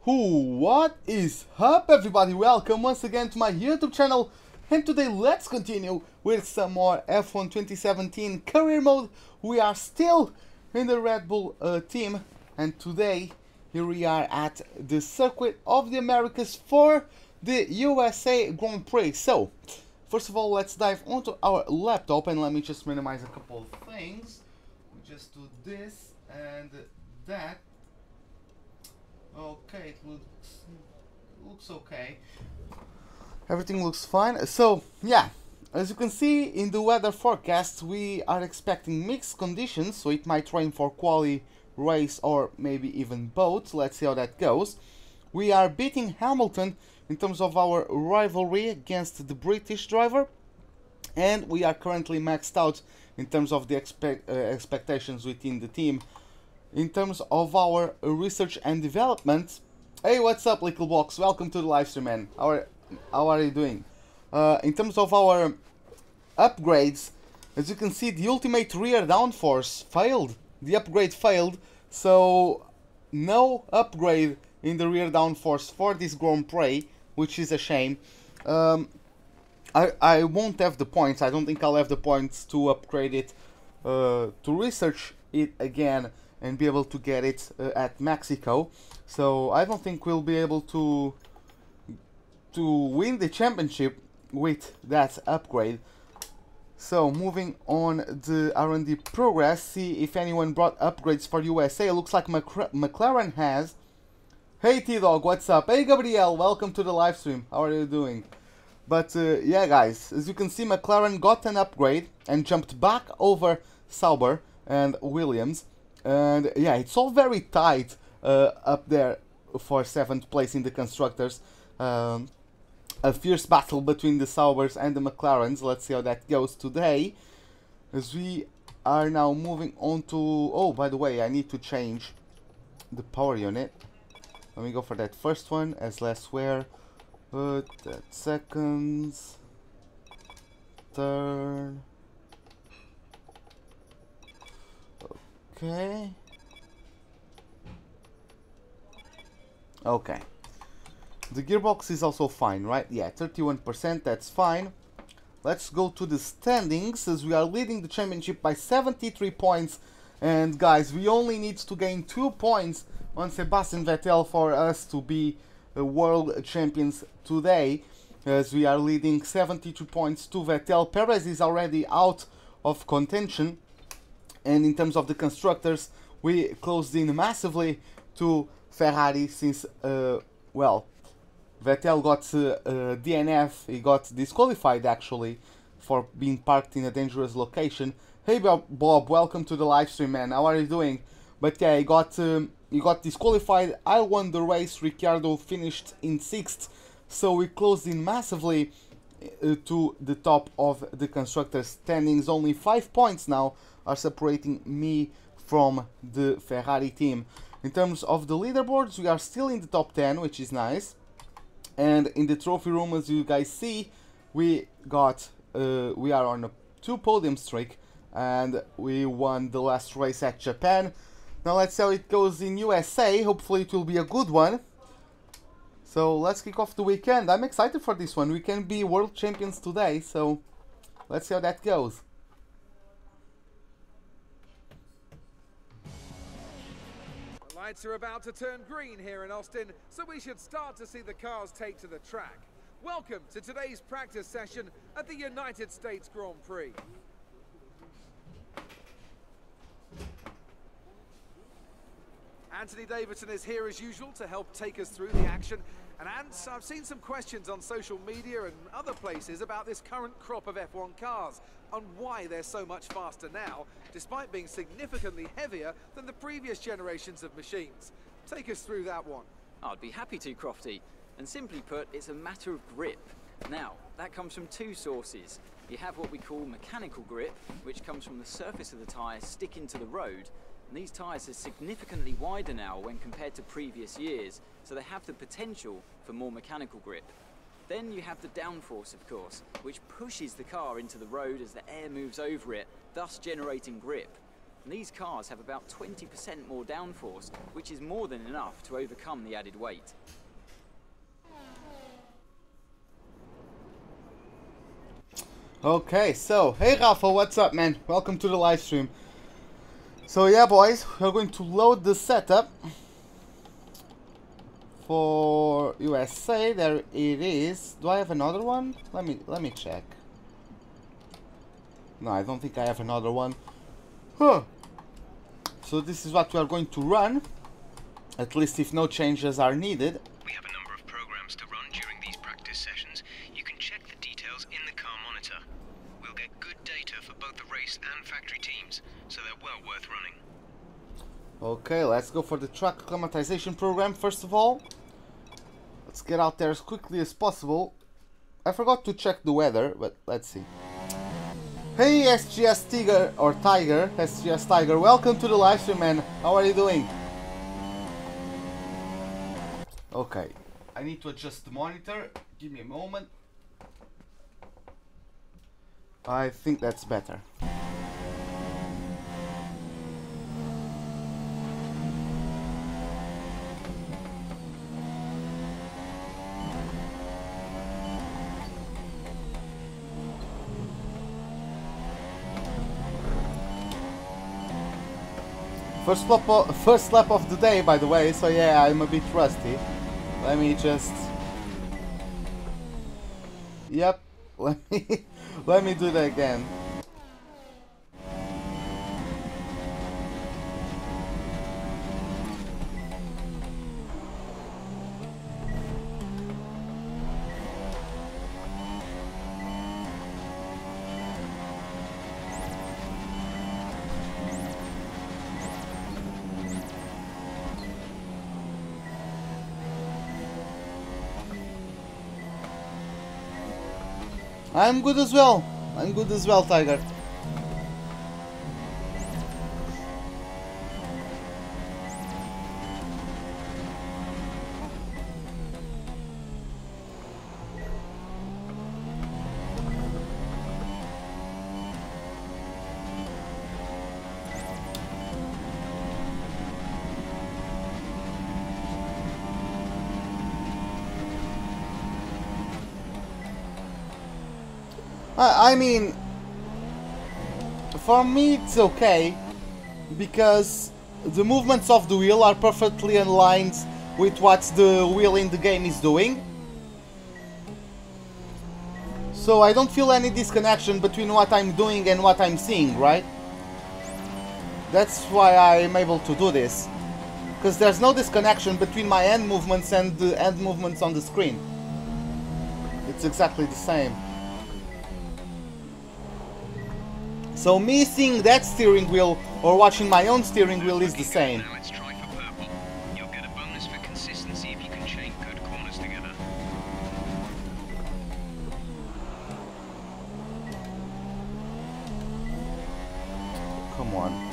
What is up, everybody? Welcome once again to my YouTube channel, and today let's continue with some more F1 2017 career mode. We are still in the Red Bull team, and today here we are at the Circuit of the Americas for the USA Grand Prix. So first of all, let's dive onto our laptop, and let me just minimize a couple of things. We just do this and that. Okay, it looks okay. Everything looks fine. So yeah, as you can see in the weather forecast, we are expecting mixed conditions, so it might rain for quali, race, or maybe even both. Let's see how that goes. We are beating Hamilton in terms of our rivalry against the British driver, and we are currently maxed out in terms of the expectations within the team. In terms of our research and development, hey, what's up, little box? Welcome to the live stream, man. How are you doing? In terms of our upgrades, as you can see, the ultimate rear downforce failed. The upgrade failed, so no upgrade in the rear downforce for this Grand Prix, which is a shame. I won't have the points. I don't think I'll have the points to upgrade it, to research it again and be able to get it at Mexico. So I don't think we'll be able to win the championship with that upgrade. So moving on the R&D progress, see if anyone brought upgrades for USA. It looks like McLaren has. Hey T-Dog, what's up? Hey Gabriel, welcome to the live stream. How are you doing? But yeah guys, as you can see, McLaren got an upgrade and jumped back over Sauber and Williams. And yeah, it's all very tight up there for 7th place in the constructors. A fierce battle between the Saubers and the McLarens. Let's see how that goes today, as we are now moving on to... Oh, by the way, I need to change the power unit. Let me go for that first one as less wear. That seconds. Third. Okay. Okay. The gearbox is also fine, right? Yeah, 31%, that's fine. Let's go to the standings, as we are leading the championship by 73 points. And guys, we only need to gain 2 points on Sebastian Vettel for us to be world champions today, as we are leading 72 points to Vettel. Perez is already out of contention. And in terms of the constructors, we closed in massively to Ferrari since, well, Vettel got DNF, he got disqualified actually for being parked in a dangerous location. Hey Bob, welcome to the live stream, man. How are you doing? But yeah, he got disqualified. I won the race, Ricciardo finished in 6th, so we closed in massively to the top of the constructors standings. Only 5 points now are separating me from the Ferrari team. In terms of the leaderboards, we are still in the top 10, which is nice. And in the trophy room, as you guys see, we are on a 2 podium streak, and we won the last race at Japan. Now let's see how it goes in USA. Hopefully it will be a good one. So let's kick off the weekend. I'm excited for this one. We can be world champions today, so let's see how that goes. Lights are about to turn green here in Austin, so we should start to see the cars take to the track. Welcome to today's practice session at the United States Grand Prix. Anthony Davidson is here as usual to help take us through the action. And I've seen some questions on social media and other places about this current crop of F1 cars and why they're so much faster now, despite being significantly heavier than the previous generations of machines. Take us through that one. I'd be happy to, Crofty. And simply put, it's a matter of grip. Now, that comes from 2 sources. You have what we call mechanical grip, which comes from the surface of the tyre sticking to the road. And these tyres are significantly wider now when compared to previous years, so they have the potential for more mechanical grip. Then you have the downforce, of course, which pushes the car into the road as the air moves over it, thus generating grip. And these cars have about 20% more downforce, which is more than enough to overcome the added weight. Okay, so, hey Rafa, what's up, man? Welcome to the live stream. So yeah, boys, we're going to load the setup for USA. There it is. Do I have another one? Let me check. No, I don't think I have another one. Huh. So this is what we are going to run, at least if no changes are needed. We have a number of programs to run during these practice sessions. You can check the details in the car monitor. We'll get good data for both the race and factory teams, so they're well worth running. Okay, let's go for the track acclimatization program first of all. Let's get out there as quickly as possible. I forgot to check the weather, but let's see. Hey SGS Tiger, or Tiger, SGS Tiger, welcome to the live stream, man. How are you doing? Okay, I need to adjust the monitor. Give me a moment. I think that's better. First lap of the day, by the way, so yeah, I'm a bit rusty. Let me just... Yep, let me do that again. I'm good as well. I'm good as well, Tiger. I mean, for me it's okay, because the movements of the wheel are perfectly aligned with what the wheel in the game is doing. So I don't feel any disconnection between what I'm doing and what I'm seeing, right? That's why I'm able to do this. Because there's no disconnection between my hand movements and the hand movements on the screen. It's exactly the same. So me seeing that steering wheel or watching my own steering wheel is the same. Now let's try for purple. You'll get a bonus for consistency if you can chain good corners together. Come on.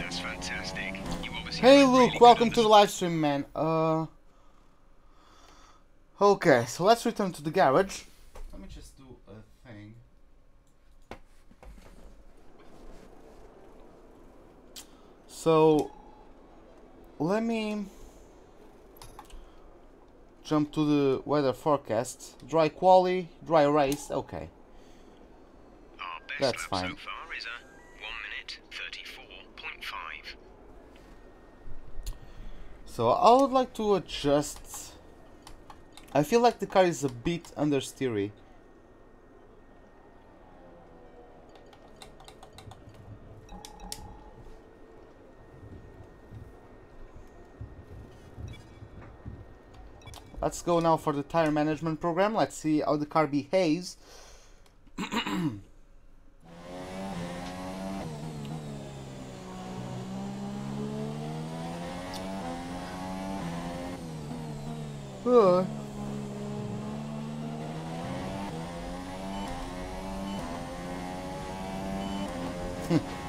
Fantastic. Hey Luke, welcome to the live stream, man. Okay, so let's return to the garage. Let me just do a So let me jump to the weather forecast. Dry quali, dry race. Okay, Our best that's lap fine. so far is a 1 minute 34.5. So I would like to adjust. I feel like the car is a bit understeery. Let's go now for the tire management program. Let's see how the car behaves.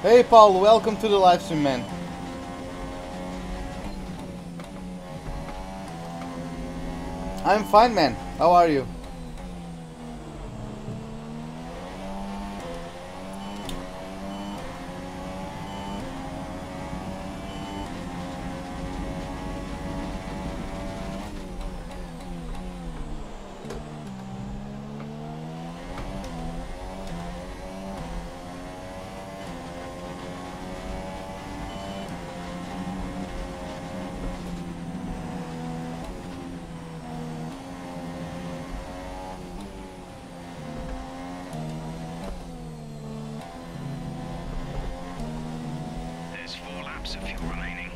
Hey Paul, welcome to the live stream, man. I'm fine, man. How are you? There's 4 laps of fuel remaining.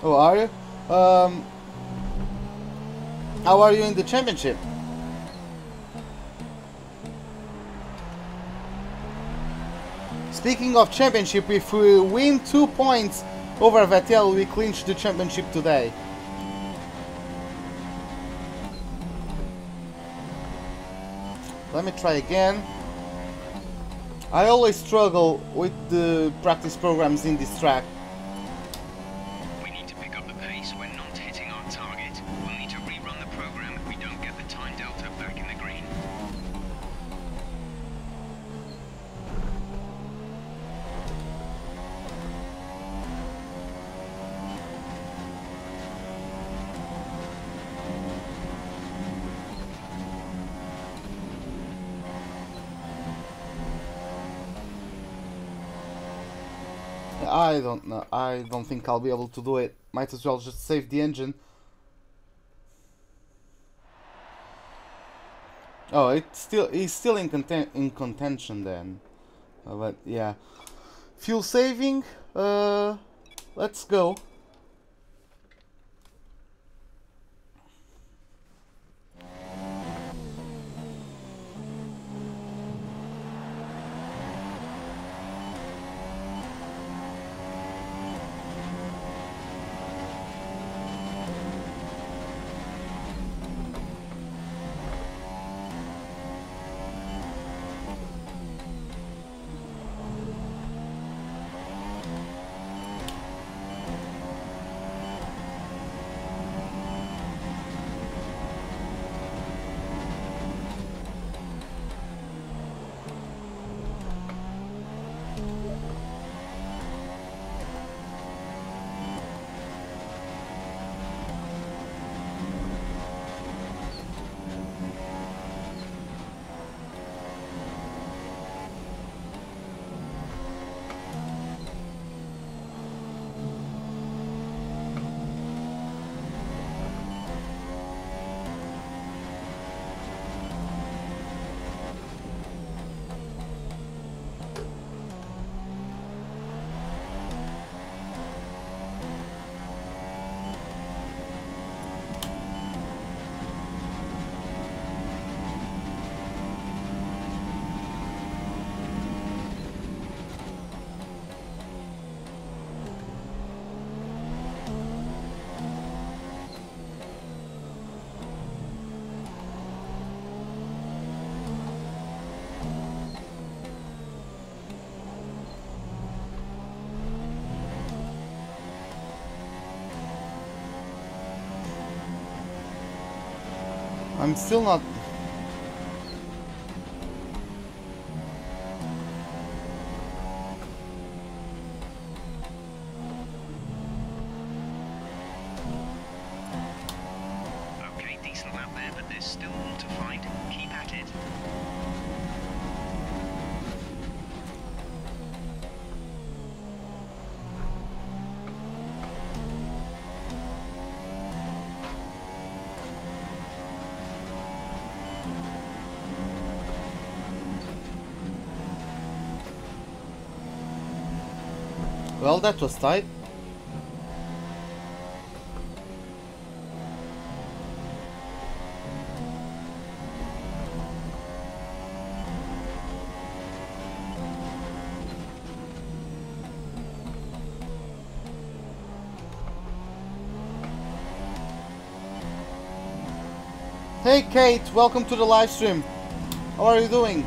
Oh, are you? How are you in the championship? Speaking of championship, if we win 2 points over Vettel, we clinch the championship today. Let me try again. I always struggle with the practice programs in this track. We need to pick up the pace. We're not hitting our target. We'll need to rerun the program if we don't get the time delta back in the green. I don't know. I don't think I'll be able to do it. Might as well just save the engine. Oh, he's still in contention then. But yeah, fuel saving. Let's go. I'm still not... Okay, decent lap there, but there's still more to find. Keep at it. Well, that was tight. Hey Kate, welcome to the live stream. How are you doing?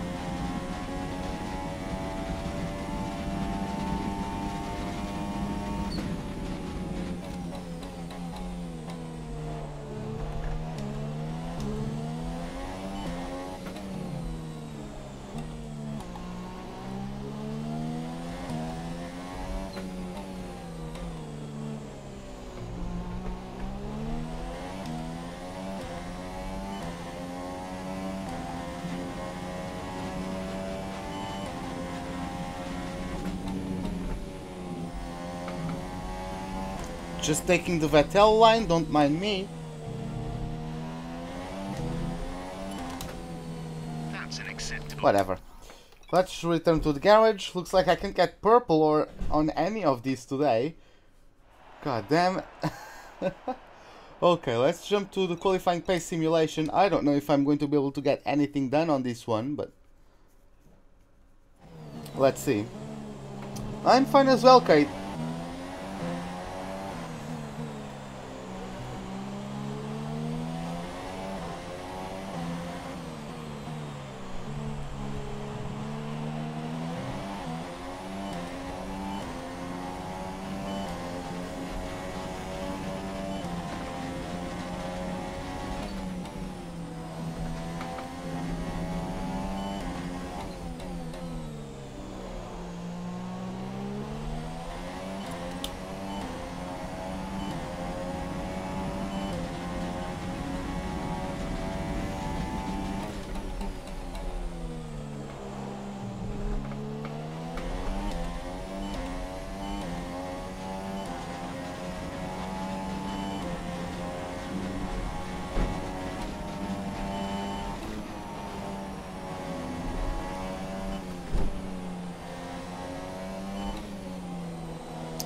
Just taking the Vettel line, don't mind me. That's unacceptable. Whatever. Let's return to the garage. Looks like I can't get purple or on any of these today. God damn. Okay, let's jump to the qualifying pace simulation. I don't know if I'm going to be able to get anything done on this one, but let's see. I'm fine as well, Kate.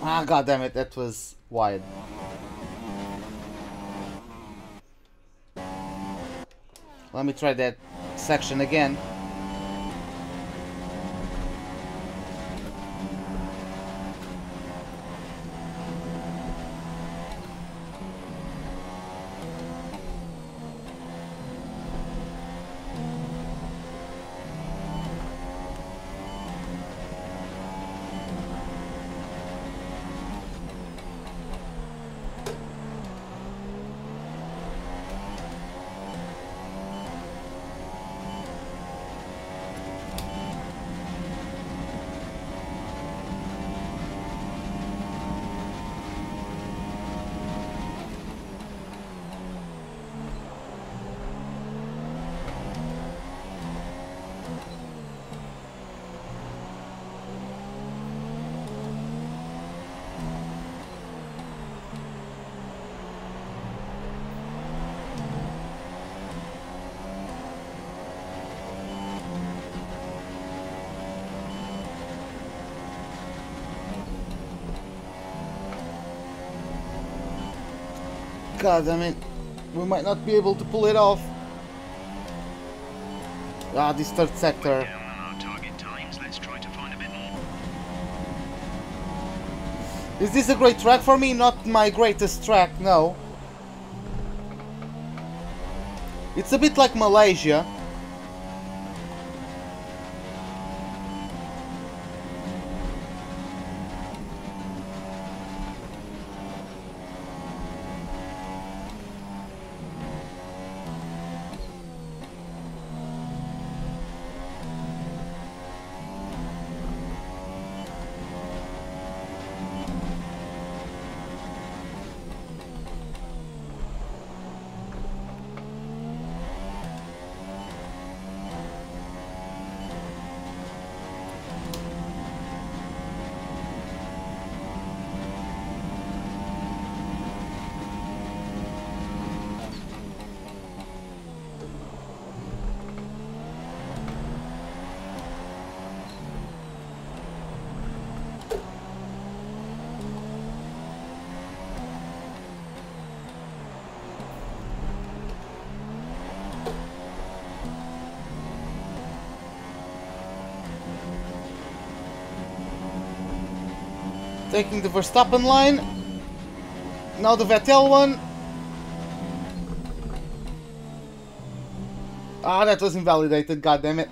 Ah, god damn it, that was wide. Let me try that section again. God damn it, we might not be able to pull it off. Ah, this third sector. Down on our target times. Let's try to find a bit more. Is this a great track for me? Not my greatest track, no. It's a bit like Malaysia. Taking the Verstappen line. Now the Vettel one. Ah, that was invalidated, god damn it.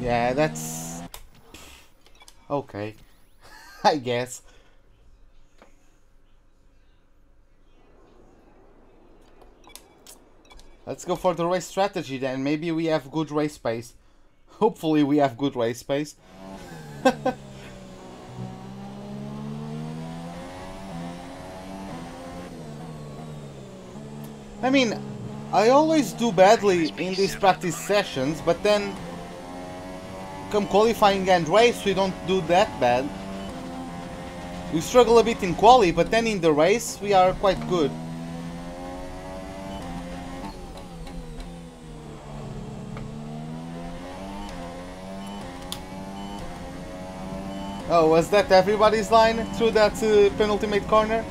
Yeah, that's okay. I guess. Let's go for the race strategy then. Maybe we have good race pace. Hopefully we have good race pace. I mean, I always do badly in these practice sessions, but then come qualifying and race we don't do that bad. We struggle a bit in quali, but then in the race we are quite good. Oh, was that everybody's line through that penultimate corner?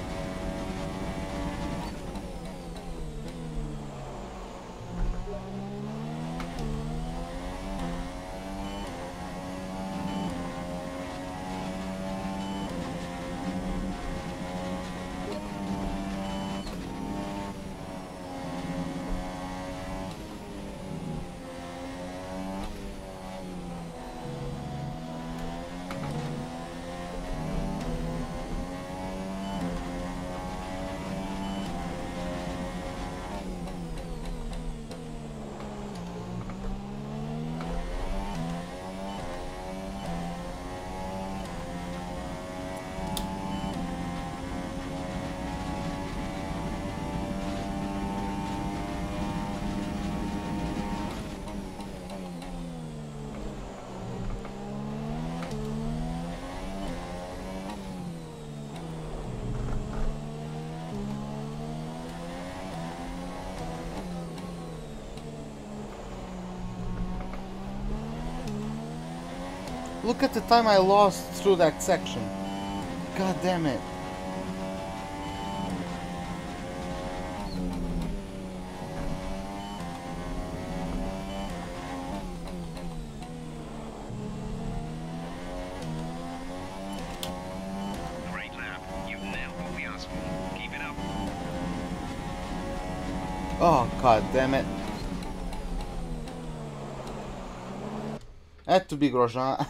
Look at the time I lost through that section. God damn it. Great lap. You've nailed what we asked for. Keep it up. Oh, god damn it. Had to be Grosjean.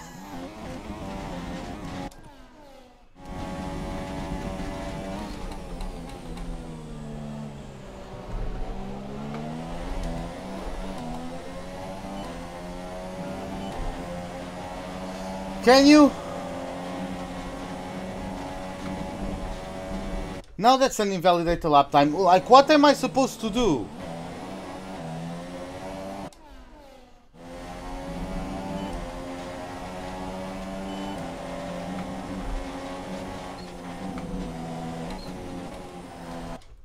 Can you? Now that's an invalidated lap time. Like, what am I supposed to do?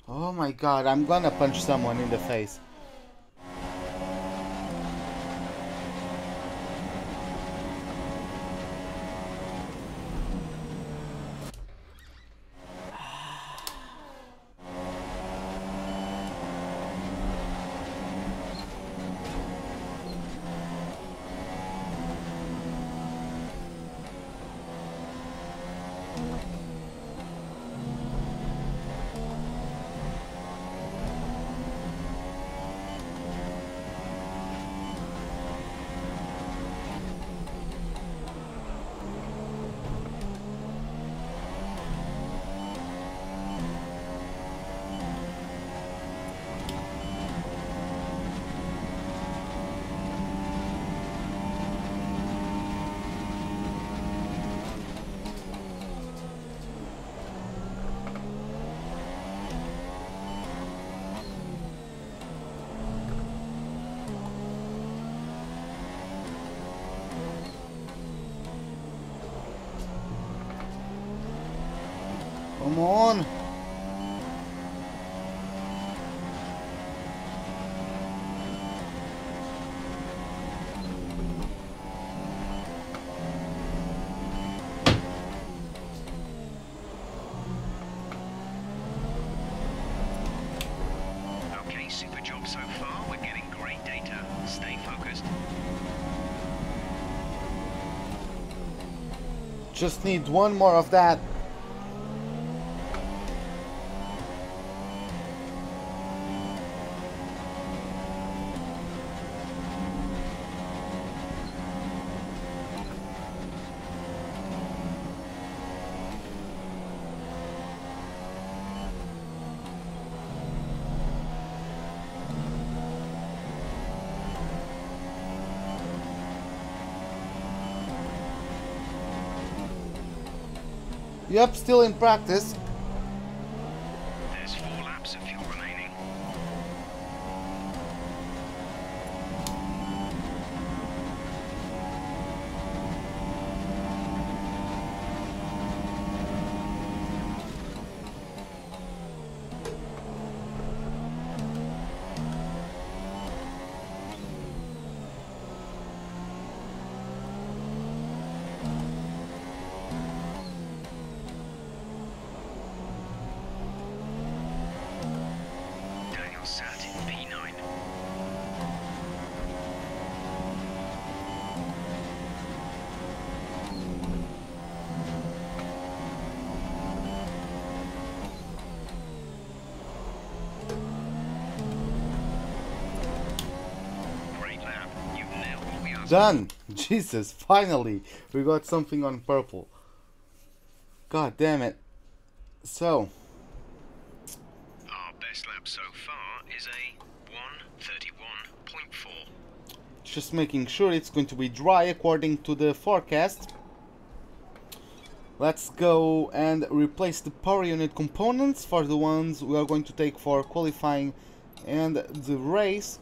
Oh my god, I'm gonna punch someone in the face. super job so far. We're getting great data. Stay focused. Just need one more of that. Yep, still in practice. There's 4 laps of fuel remaining. Sat in P9. Great lap. You've nailed what we asked. Done! Jesus, finally! We got something on purple. God damn it. So, Our best lap so far is a 1:31.4. just making sure it's going to be dry according to the forecast. Let's go and replace the power unit components for the ones we are going to take for qualifying and the race.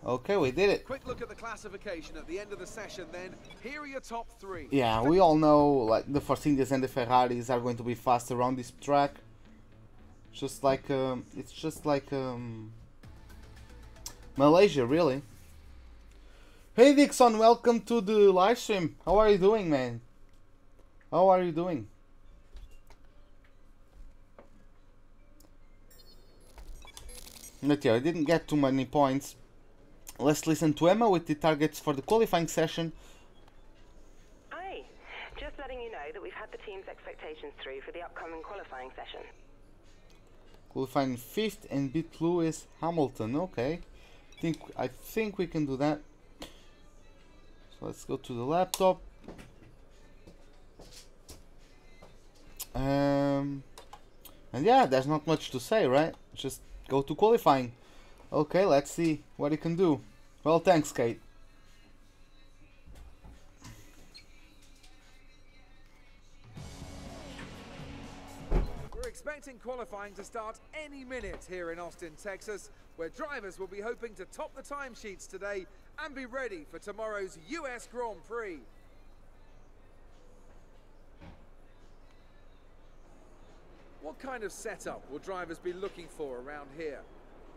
Okay, we did it. Quick look at the classification at the end of the session then. Here are your top 3. Yeah, we all know like the Force Indias and the Ferraris are going to be fast around this track. Just like it's just like Malaysia, really. Hey Dixon, welcome to the live stream. How are you doing, man? How are you doing? But yeah, I didn't get too many points. Let's listen to Emma with the targets for the qualifying session. Hi, just letting you know that we've had the team's expectations through for the upcoming qualifying session. Qualifying 5th and beat Lewis Hamilton. Okay, I think we can do that. So let's go to the laptop. And yeah, there's not much to say, right? Just go to qualifying. Okay, let's see what he can do. Well, thanks, Kate. We're expecting qualifying to start any minute here in Austin, Texas, where drivers will be hoping to top the timesheets today and be ready for tomorrow's US Grand Prix. What kind of setup will drivers be looking for around here?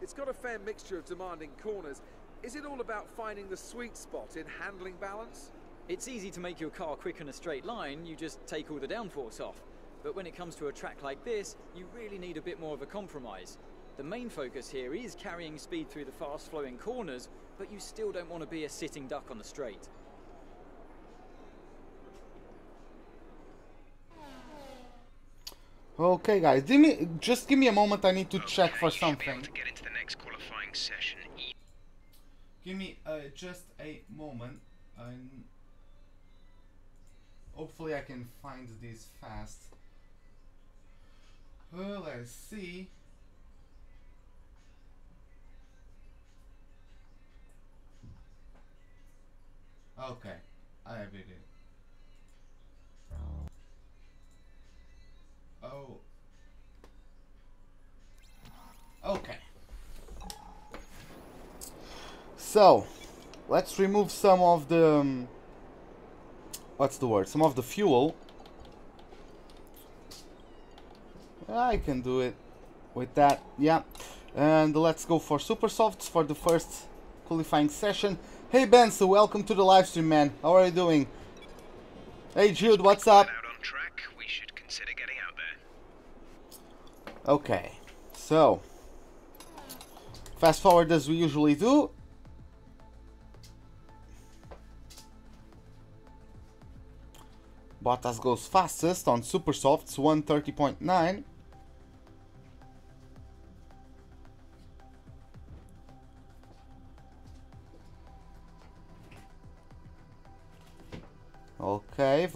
It's got a fair mixture of demanding corners. Is it all about finding the sweet spot in handling balance? It's easy to make your car quick in a straight line, you just take all the downforce off. But when it comes to a track like this, you really need a bit more of a compromise. The main focus here is carrying speed through the fast-flowing corners, but you still don't want to be a sitting duck on the straight. Okay, guys, just give me a moment. I need to check for something. To get into the next qualifying session. Give me just a moment. Hopefully, I can find this fast. Let's see. Okay, I have it. Oh. Okay. So, let's remove some of the what's the word? Some of the fuel. I can do it with that, yeah. And let's go for super softs for the first qualifying session. Hey Ben, so welcome to the live stream, man. How are you doing? Hey Jude, what's up? Out on track, we should consider getting out there. Okay, so fast forward as we usually do. Bottas goes fastest on super softs, 130.9. Okay,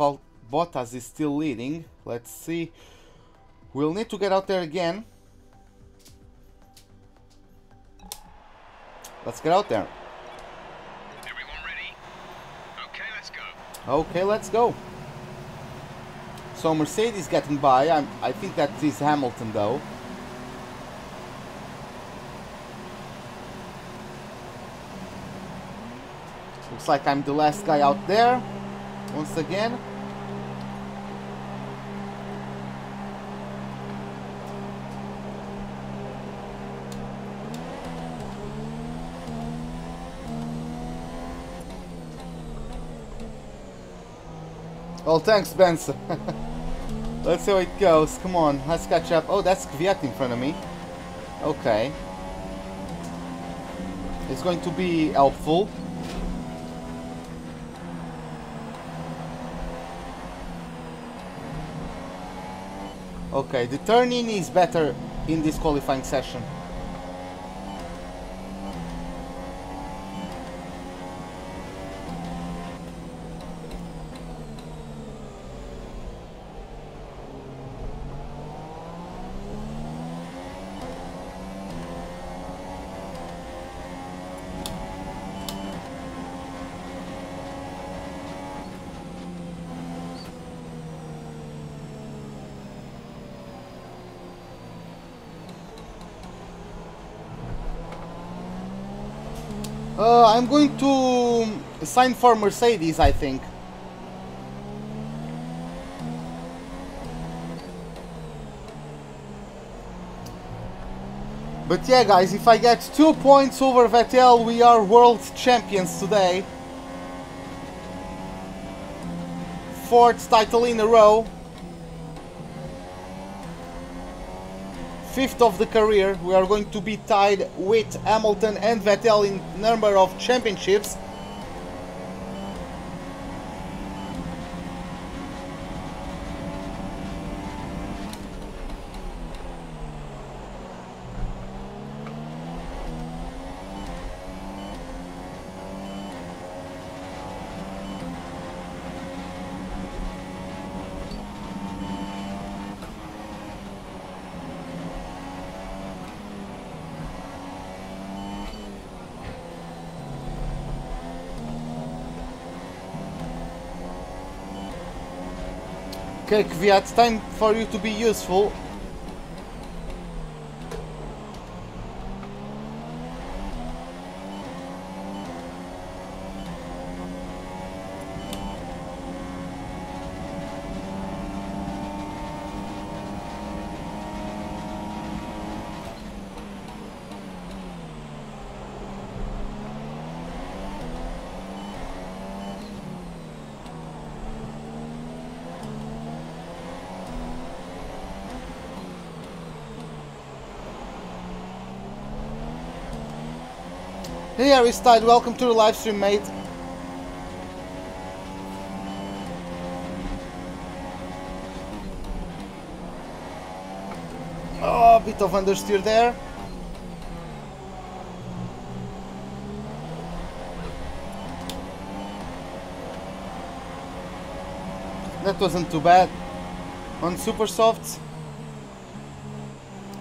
Bottas is still leading. Let's see. We'll need to get out there again. Let's get out there. Everyone ready? Okay, let's go. Okay, let's go. So Mercedes getting by. I think that is Hamilton though. Looks like I'm the last guy out there. Once again. Well, thanks, Benson. Let's see how it goes. Come on, let's catch up. Oh, that's Kvyat in front of me. Okay. It's going to be helpful. Okay, the turn-in is better in this qualifying session. I'm going to sign for Mercedes, I think. But yeah, guys, if I get 2 points over Vettel, we are world champions today. 4th title in a row. 5th of the career. We are going to be tied with Hamilton and Vettel in number of championships. Okay, Kvyat, time for you to be useful. Hey Aristide, welcome to the live stream, mate. Oh, a bit of understeer there. That wasn't too bad. On super softs.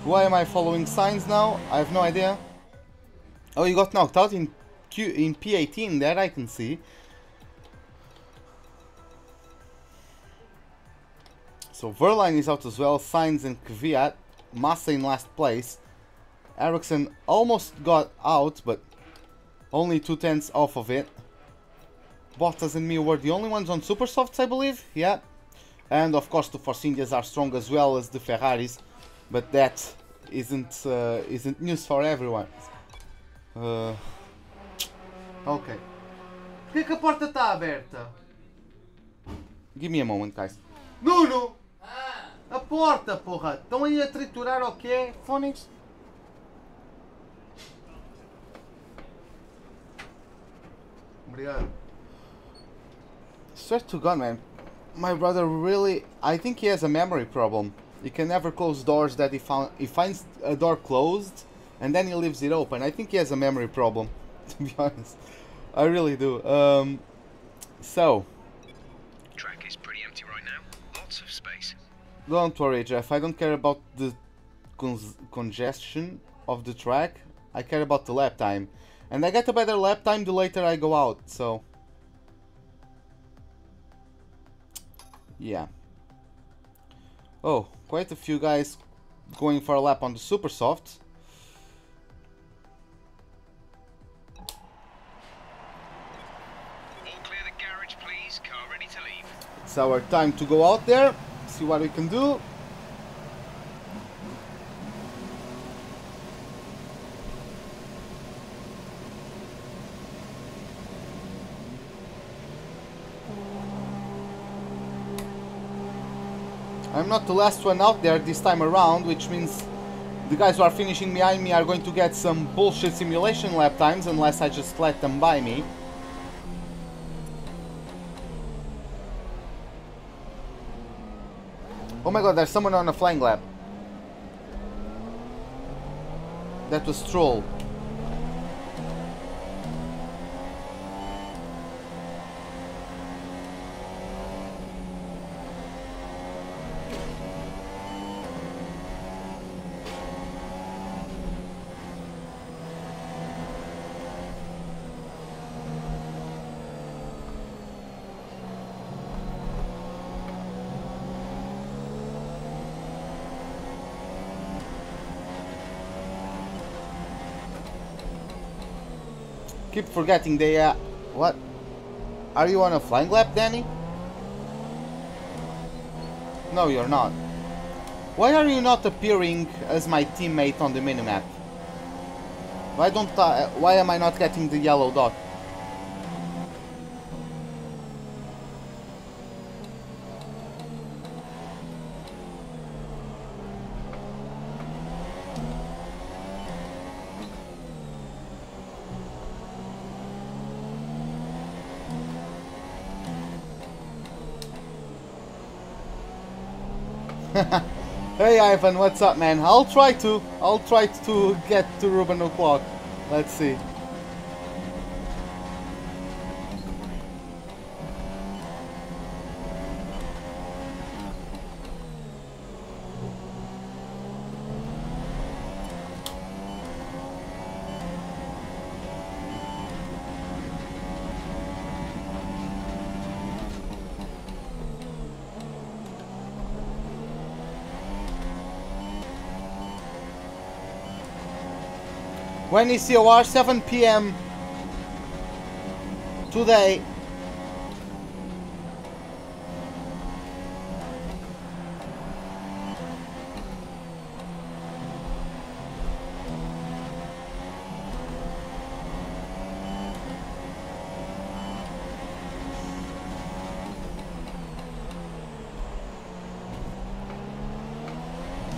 Why am I following signs now? I have no idea. Oh, you got knocked out in P18, that I can see. So Verline is out as well, Sainz and Kvyat, Massa in last place. Ericsson almost got out, but only 2/10 off of it. Bottas and me were the only ones on super softs, I believe, yeah. And of course the Force Indias are strong as well as the Ferraris. but that isn't news for everyone. Ok. Por que a porta está aberta? Give me a moment, guys. Nuno! A porta, porra! Estão aí a triturar o quê? Phonics? Obrigado. Swear to God, man. My brother really... I think he has a memory problem. He can never close doors that he finds a door closed and then he leaves it open. I think he has a memory problem, to be honest. I really do. So... Track is pretty empty right now. Lots of space. Don't worry, Jeff. I don't care about the congestion of the track. I care about the lap time. And I get a better lap time the later I go out, so... Yeah. Oh, quite a few guys going for a lap on the super soft. All clear the garage, please. Car ready to leave. It's our time to go out there, see what we can do. I'm not the last one out there this time around, which means the guys who are finishing behind me are going to get some bullshit simulation lap times unless I just let them by me. Oh my god, there's someone on a flying lap. That was Troll. Keep forgetting they what? Are you on a flying lap, Danny? No, you're not. Why are you not appearing as my teammate on the minimap? Why am I not getting the yellow dot? Hey Ivan, what's up, man? I'll try to get to Ruben o'clock. Let's see. When is COR? 7 PM today.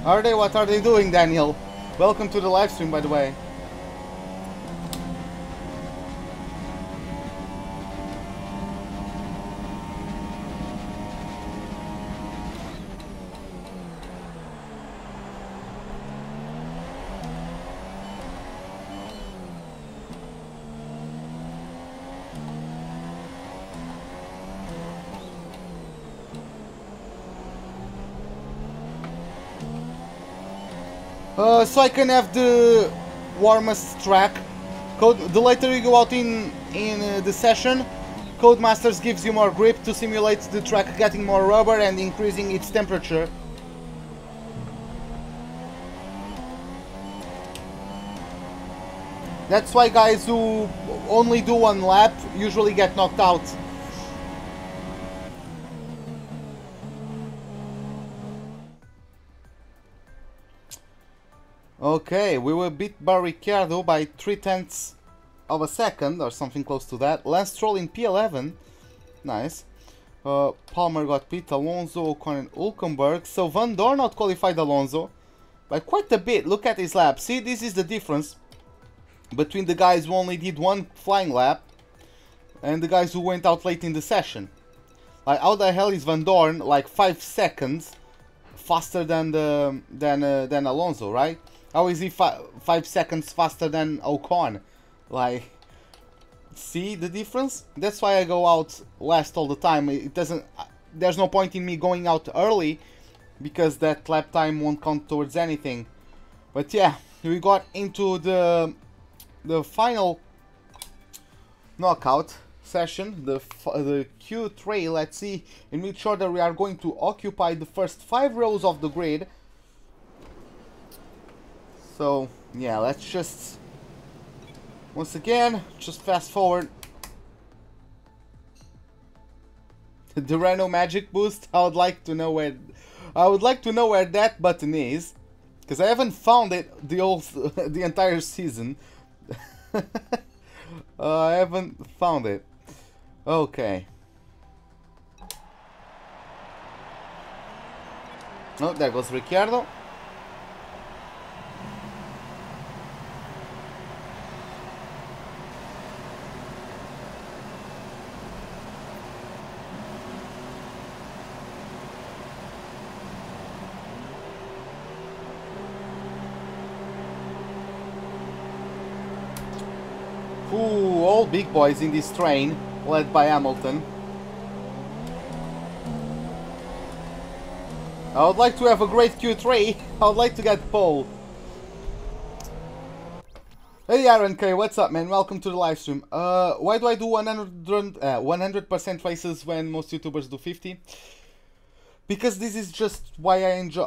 Are they? What are they doing, Daniel? Welcome to the live stream, by the way. So I can have the warmest track. The later you go out in the session, Codemasters gives you more grip to simulate the track getting more rubber and increasing its temperature. That's why guys who only do one lap usually get knocked out. Okay, we were beat by Ricciardo by 0.3 of a second or something close to that. Lance Stroll in P11. Nice. Palmer got beat, Alonso, Ocon and Hülkenberg. So Van Dorn out qualified Alonso by quite a bit. Look at his lap. See, this is the difference between the guys who only did one flying lap and the guys who went out late in the session. Like, how the hell is Van Dorn like 5 seconds faster than Alonso, right? How is he 5 seconds faster than Ocon? Like, see the difference? That's why I go out last all the time. It doesn't. There's no point in me going out early because that lap time won't count towards anything. But yeah, we got into the final knockout session, the Q3. Let's see in which order we are going to occupy the first 5 rows of the grid. So yeah, let's just once again just fast forward. The Renault Magic Boost. I would like to know where that button is, because I haven't found it the entire season. I haven't found it. Okay. Oh, there goes Ricciardo. Ooh, all big boys in this train, led by Hamilton. I would like to have a great Q3. I would like to get pole. Hey Aaron K, what's up, man? Welcome to the live stream. Why do I do 100% races when most YouTubers do 50? Because this is just why I enjoy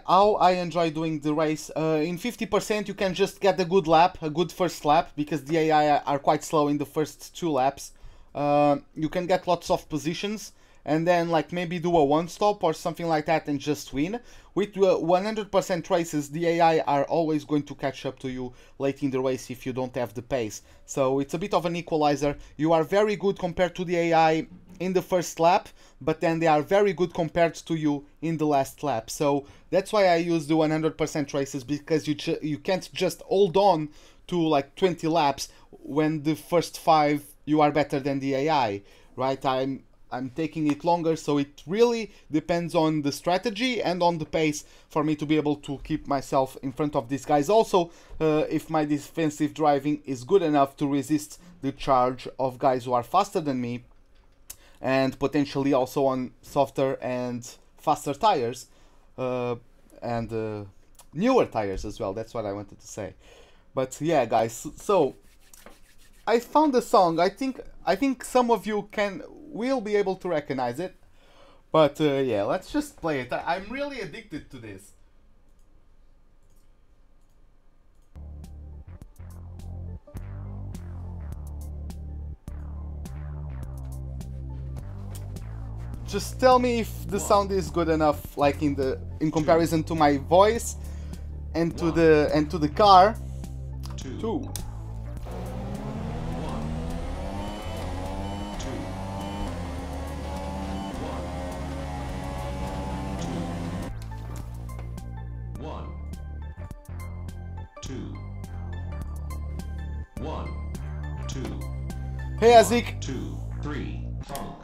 how I enjoy doing the race. In 50% you can just get a good lap, a good first lap, because the AI are quite slow in the first 2 laps. You can get lots of positions and then like maybe do a 1-stop or something like that and just win. With 100% races, the AI are always going to catch up to you late in the race if you don't have the pace. So it's a bit of an equalizer. You are very good compared to the AI in the first lap, but then they are very good compared to you in the last lap. So that's why I use the 100% races, because you can't just hold on to like 20 laps when the first 5 you are better than the AI, right? I'm taking it longer, so it really depends on the strategy and on the pace for me to be able to keep myself in front of these guys. Also, if my defensive driving is good enough to resist the charge of guys who are faster than me, and potentially also on softer and faster tires, and newer tires as well. That's what I wanted to say. But yeah, guys, so I found a song. I think some of you will be able to recognize it. But yeah, let's just play it. I'm really addicted to this. Just tell me if the sound is good enough, like in comparison to my voice and to the car. 2. 1, 2. Hey Azik. 2, 3. Funk.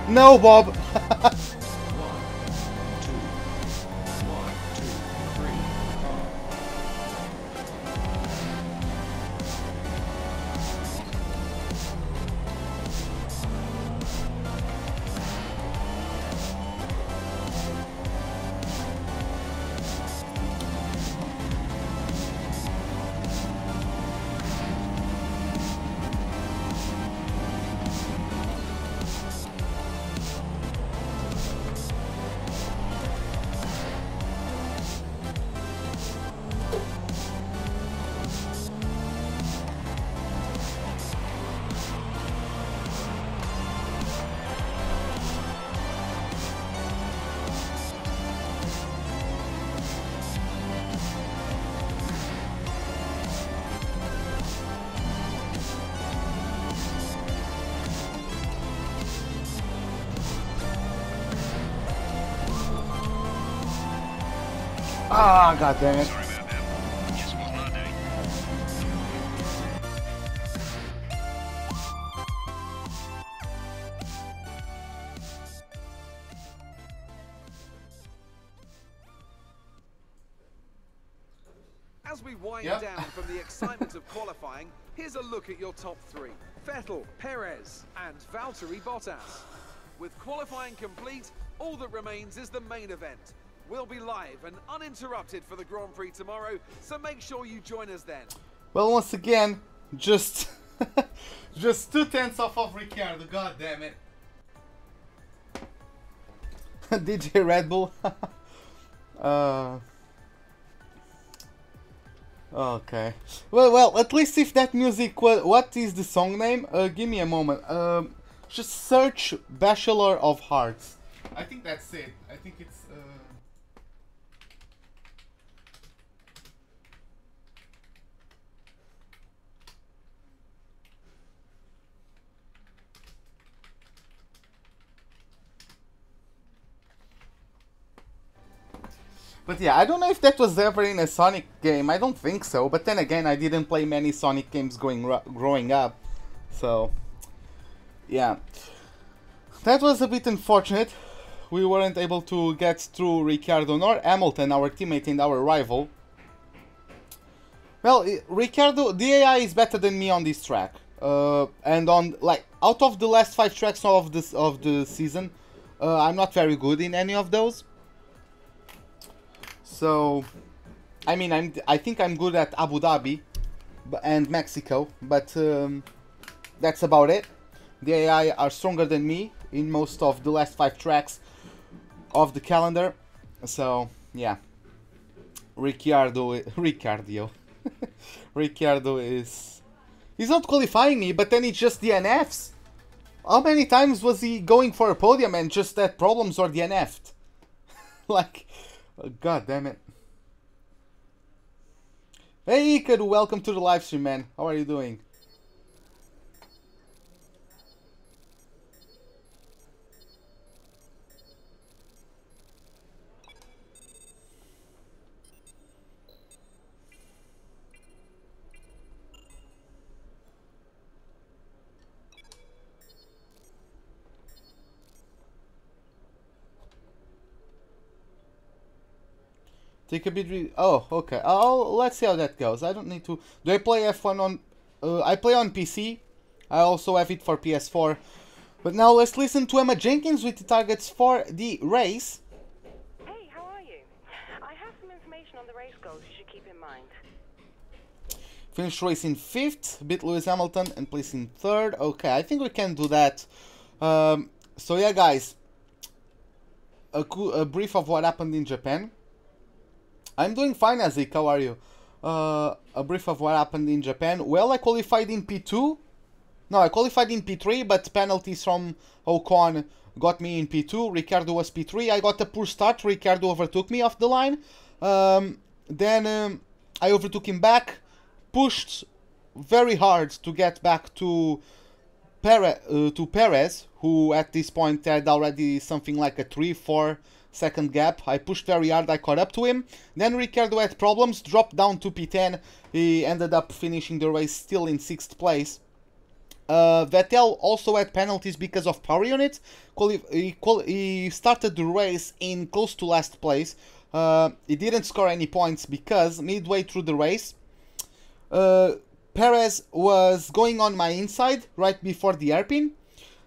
No, Bob. 1, 2, 1, 2, 3, come. Ah, god damn it. Sorry about that. Just wasn't our day. As we wind Yep. down from the excitement of qualifying, here's a look at your top three. Vettel, Perez, and Valtteri Bottas. With qualifying complete, all that remains is the main event. We'll be live and uninterrupted for the Grand Prix tomorrow, so make sure you join us then. Well, once again, just just 2/10 off of Ricciardo. God damn it. DJ Red Bull. Okay. Well, at least if that music was... What is the song name? Give me a moment. Just search Bachelor of Hearts. I think that's it. I think it's... But yeah, I don't know if that was ever in a Sonic game. I don't think so. But then again, I didn't play many Sonic games growing up. So, yeah. That was a bit unfortunate. We weren't able to get through Ricciardo nor Hamilton, our teammate and our rival. Well, Ricciardo, the AI is better than me on this track. And on, like, out of the last 5 tracks of the season, I'm not very good in any of those. So, I mean, I think I'm good at Abu Dhabi and Mexico, but that's about it. The AI are stronger than me in most of the last 5 tracks of the calendar. So, yeah. Ricciardo is... He's not qualifying me, but then it's just DNFs. How many times was he going for a podium and just had problems or DNF'd? Like... God damn it. Hey Ikaru, welcome to the live stream, man. How are you doing? Take a bit. Oh, okay. Oh, let's see how that goes. I don't need to. Do I play F1 on? I play on PC. I also have it for PS4. But now let's listen to Emma Jenkins with the targets for the race. Hey, how are you? I have some information on the race goals you should keep in mind. Finished race in 5th, beat Lewis Hamilton and place in 3rd. Okay, I think we can do that. So yeah, guys. A brief of what happened in Japan. I'm doing fine, Azik. How are you? A brief of what happened in Japan. Well, I qualified in P2. No, I qualified in P3, but penalties from Ocon got me in P2. Ricciardo was P3. I got a poor start. Ricciardo overtook me off the line. Then I overtook him back. Pushed very hard to get back to Perez, who at this point had already something like a 3-4 second gap. I pushed very hard, I caught up to him. Then Ricciardo had problems, dropped down to P10. He ended up finishing the race still in 6th place. Vettel also had penalties because of power unit. He started the race in close to last place. He didn't score any points because midway through the race, Perez was going on my inside right before the hairpin.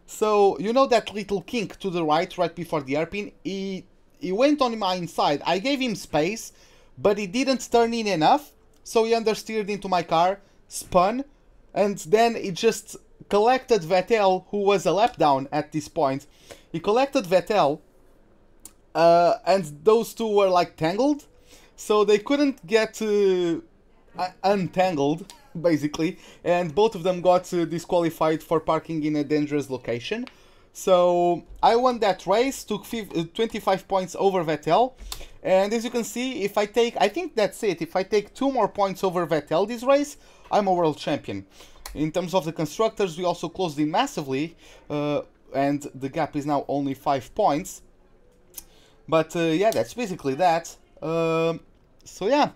So you know that little kink to the right before the hairpin? He went on my inside. I gave him space, but he didn't turn in enough. So he understeered into my car, spun, and then he just collected Vettel, who was a lap down at this point. He collected Vettel, and those two were like tangled, so they couldn't get untangled, basically, and both of them got disqualified for parking in a dangerous location. So I won that race, took 25 points over Vettel, and as you can see, if I think that's it, if I take 2 more points over Vettel this race, I'm a world champion. In terms of the constructors, we also closed in massively, and the gap is now only 5 points. But yeah, that's basically that. So yeah,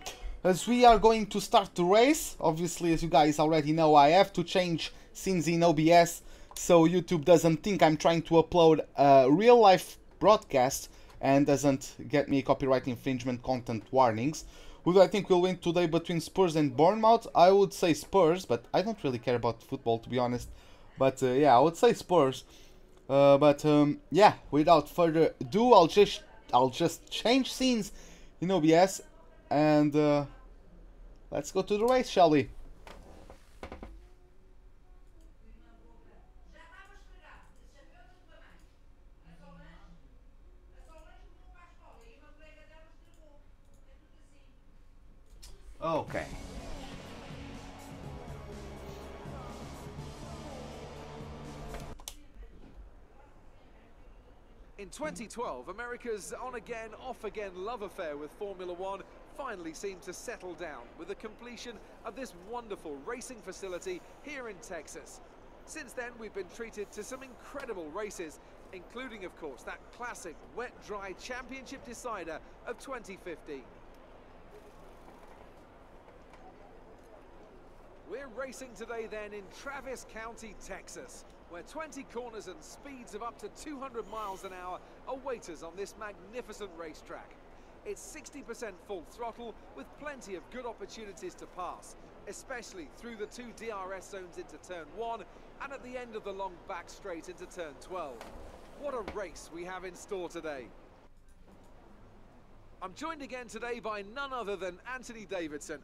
as we are going to start the race, obviously, as you guys already know, I have to change scenes in OBS, so YouTube doesn't think I'm trying to upload a real-life broadcast and doesn't get me copyright infringement content warnings. Who do I think will win today between Spurs and Bournemouth? I would say Spurs, but I don't really care about football, to be honest. But yeah, I would say Spurs. Yeah, without further ado, I'll just change scenes in OBS and let's go to the race, shall we? Okay. In 2012, America's on-again, off-again love affair with Formula One finally seemed to settle down with the completion of this wonderful racing facility here in Texas. Since then, we've been treated to some incredible races, including, of course, that classic wet-dry championship decider of 2015. We're racing today then in Travis County, Texas, where 20 corners and speeds of up to 200 miles an hour await us on this magnificent racetrack. It's 60% full throttle with plenty of good opportunities to pass, especially through the 2 DRS zones into turn 1 and at the end of the long back straight into turn 12. What a race we have in store today. I'm joined again today by none other than Anthony Davidson.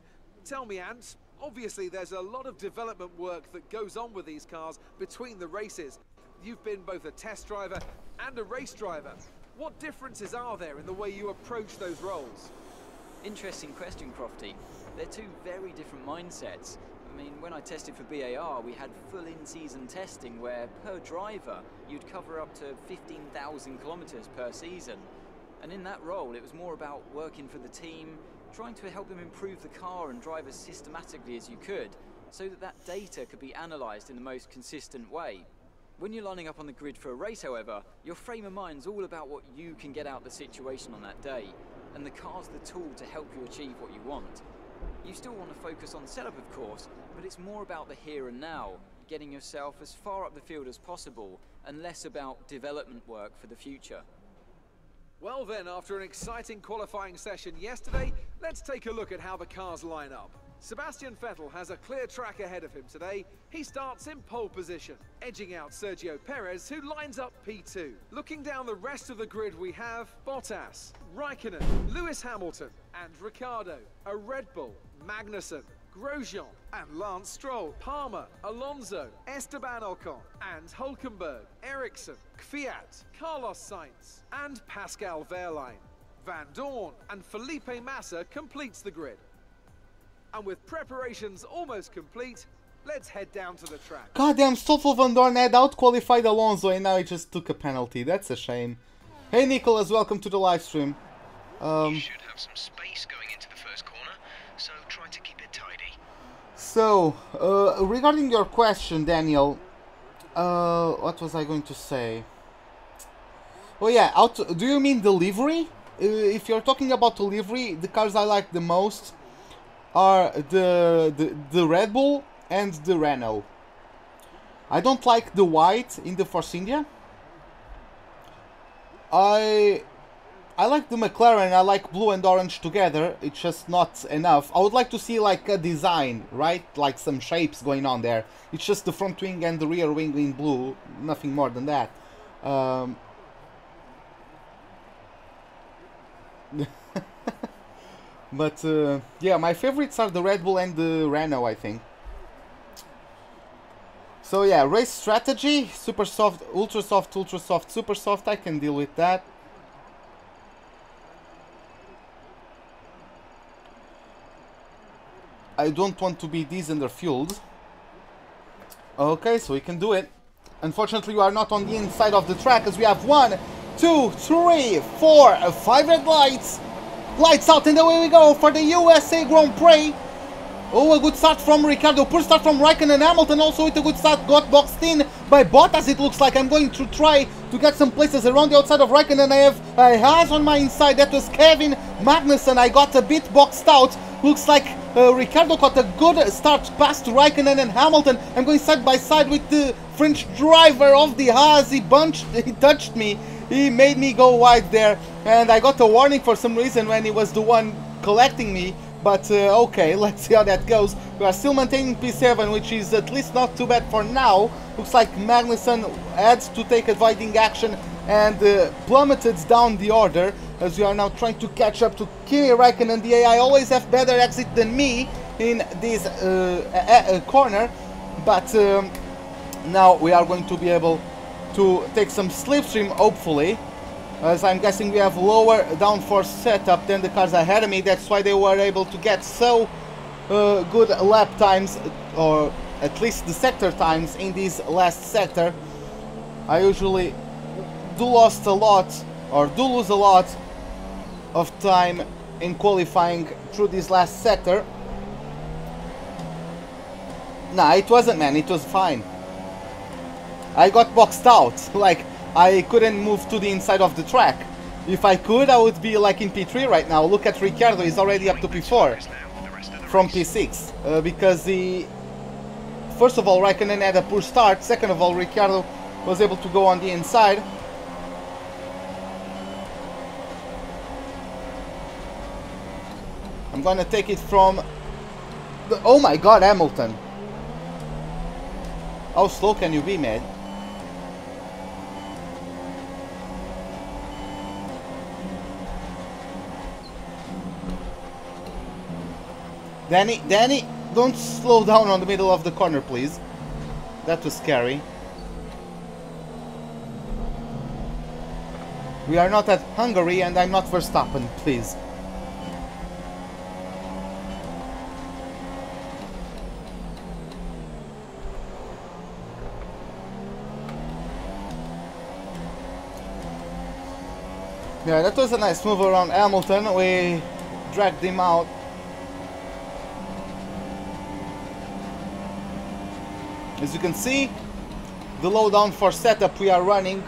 Tell me, Ant, obviously there's a lot of development work that goes on with these cars between the races. You've been both a test driver and a race driver. What differences are there in the way you approach those roles? Interesting question, Crofty. They're two very different mindsets. I mean, when I tested for BAR, we had full in-season testing where, per driver, you'd cover up to 15,000 kilometers per season. And in that role, it was more about working for the team, trying to help them improve the car and drive as systematically as you could, so that that data could be analysed in the most consistent way. When you're lining up on the grid for a race, however, your frame of mind's all about what you can get out of the situation on that day, and the car's the tool to help you achieve what you want. You still want to focus on setup, of course, but it's more about the here and now, getting yourself as far up the field as possible, and less about development work for the future. Well then, after an exciting qualifying session yesterday, let's take a look at how the cars line up. Sebastian Vettel has a clear track ahead of him today. He starts in pole position, edging out Sergio Perez, who lines up P2. Looking down the rest of the grid, we have Bottas, Raikkonen, Lewis Hamilton, and Ricciardo, a Red Bull, Magnussen, Grosjean, and Lance Stroll, Palmer, Alonso, Esteban Ocon, and Hulkenberg, Ericsson, Kvyat, Carlos Sainz, and Pascal Wehrlein. Van Dorn and Felipe Massa completes the grid. And with preparations almost complete, let's head down to the track. Goddamn, Stoffel Van Dorn had out-qualified Alonso and now he just took a penalty. That's a shame. Hey Nicholas, welcome to the live stream. You should have some space going into the first corner, so try to keep it tidy. So, regarding your question, Daniel, what was I going to say? Oh yeah, do you mean delivery? If you're talking about delivery, the cars I like the most are the Red Bull and the Renault. I don't like the white in the Force India. I like the McLaren, I like blue and orange together, it's just not enough. I would like to see like a design, right? Like some shapes going on there. It's just the front wing and the rear wing in blue, nothing more than that. But yeah, my favorites are the Red Bull and the Renault, I think. So yeah, race strategy, super soft, ultra soft, super soft, I can deal with that. I don't want to be diesel-fueled. Okay, so we can do it. Unfortunately, we are not on the inside of the track as we have 1, 2, 3, 4, 5 red lights. Lights out and away we go for the USA Grand Prix. Oh, a good start from Ricciardo, poor start from Raikkonen and Hamilton, also with a good start, got boxed in by Bottas it looks like. I'm going to try to get some places around the outside of Raikkonen. I have Haas on my inside, that was Kevin Magnussen. I got a bit boxed out, looks like Ricciardo got a good start past Raikkonen and Hamilton. I'm going side by side with the French driver of the Haas, he touched me, he made me go wide there, and I got a warning for some reason when he was the one collecting me. But okay, let's see how that goes. We are still maintaining P7, which is at least not too bad for now. Looks like Magnussen had to take avoiding action and plummeted down the order as we are now trying to catch up to Kimi Räikkönen. The AI always have better exit than me in this corner, but now we are going to be able to take some slipstream, hopefully. As I'm guessing we have lower downforce setup than the cars ahead of me, that's why they were able to get so good lap times, or at least the sector times in this last sector. I usually do lose a lot of time in qualifying through this last sector. Nah, it wasn't, man, it was fine. I got boxed out, like I couldn't move to the inside of the track. If I could, I would be like in P3 right now. Look at Ricciardo, he's already up to P4 from P6 because the first of all Raikkonen had a poor start, second of all Ricciardo was able to go on the inside. I'm gonna take it from the, oh my god, Hamilton, how slow can you be, man? Danny, don't slow down on the middle of the corner, please. That was scary. We are not at Hungary and I'm not Verstappen, please. Yeah, that was a nice move around Hamilton. We dragged him out. As you can see, the low downforce setup we are running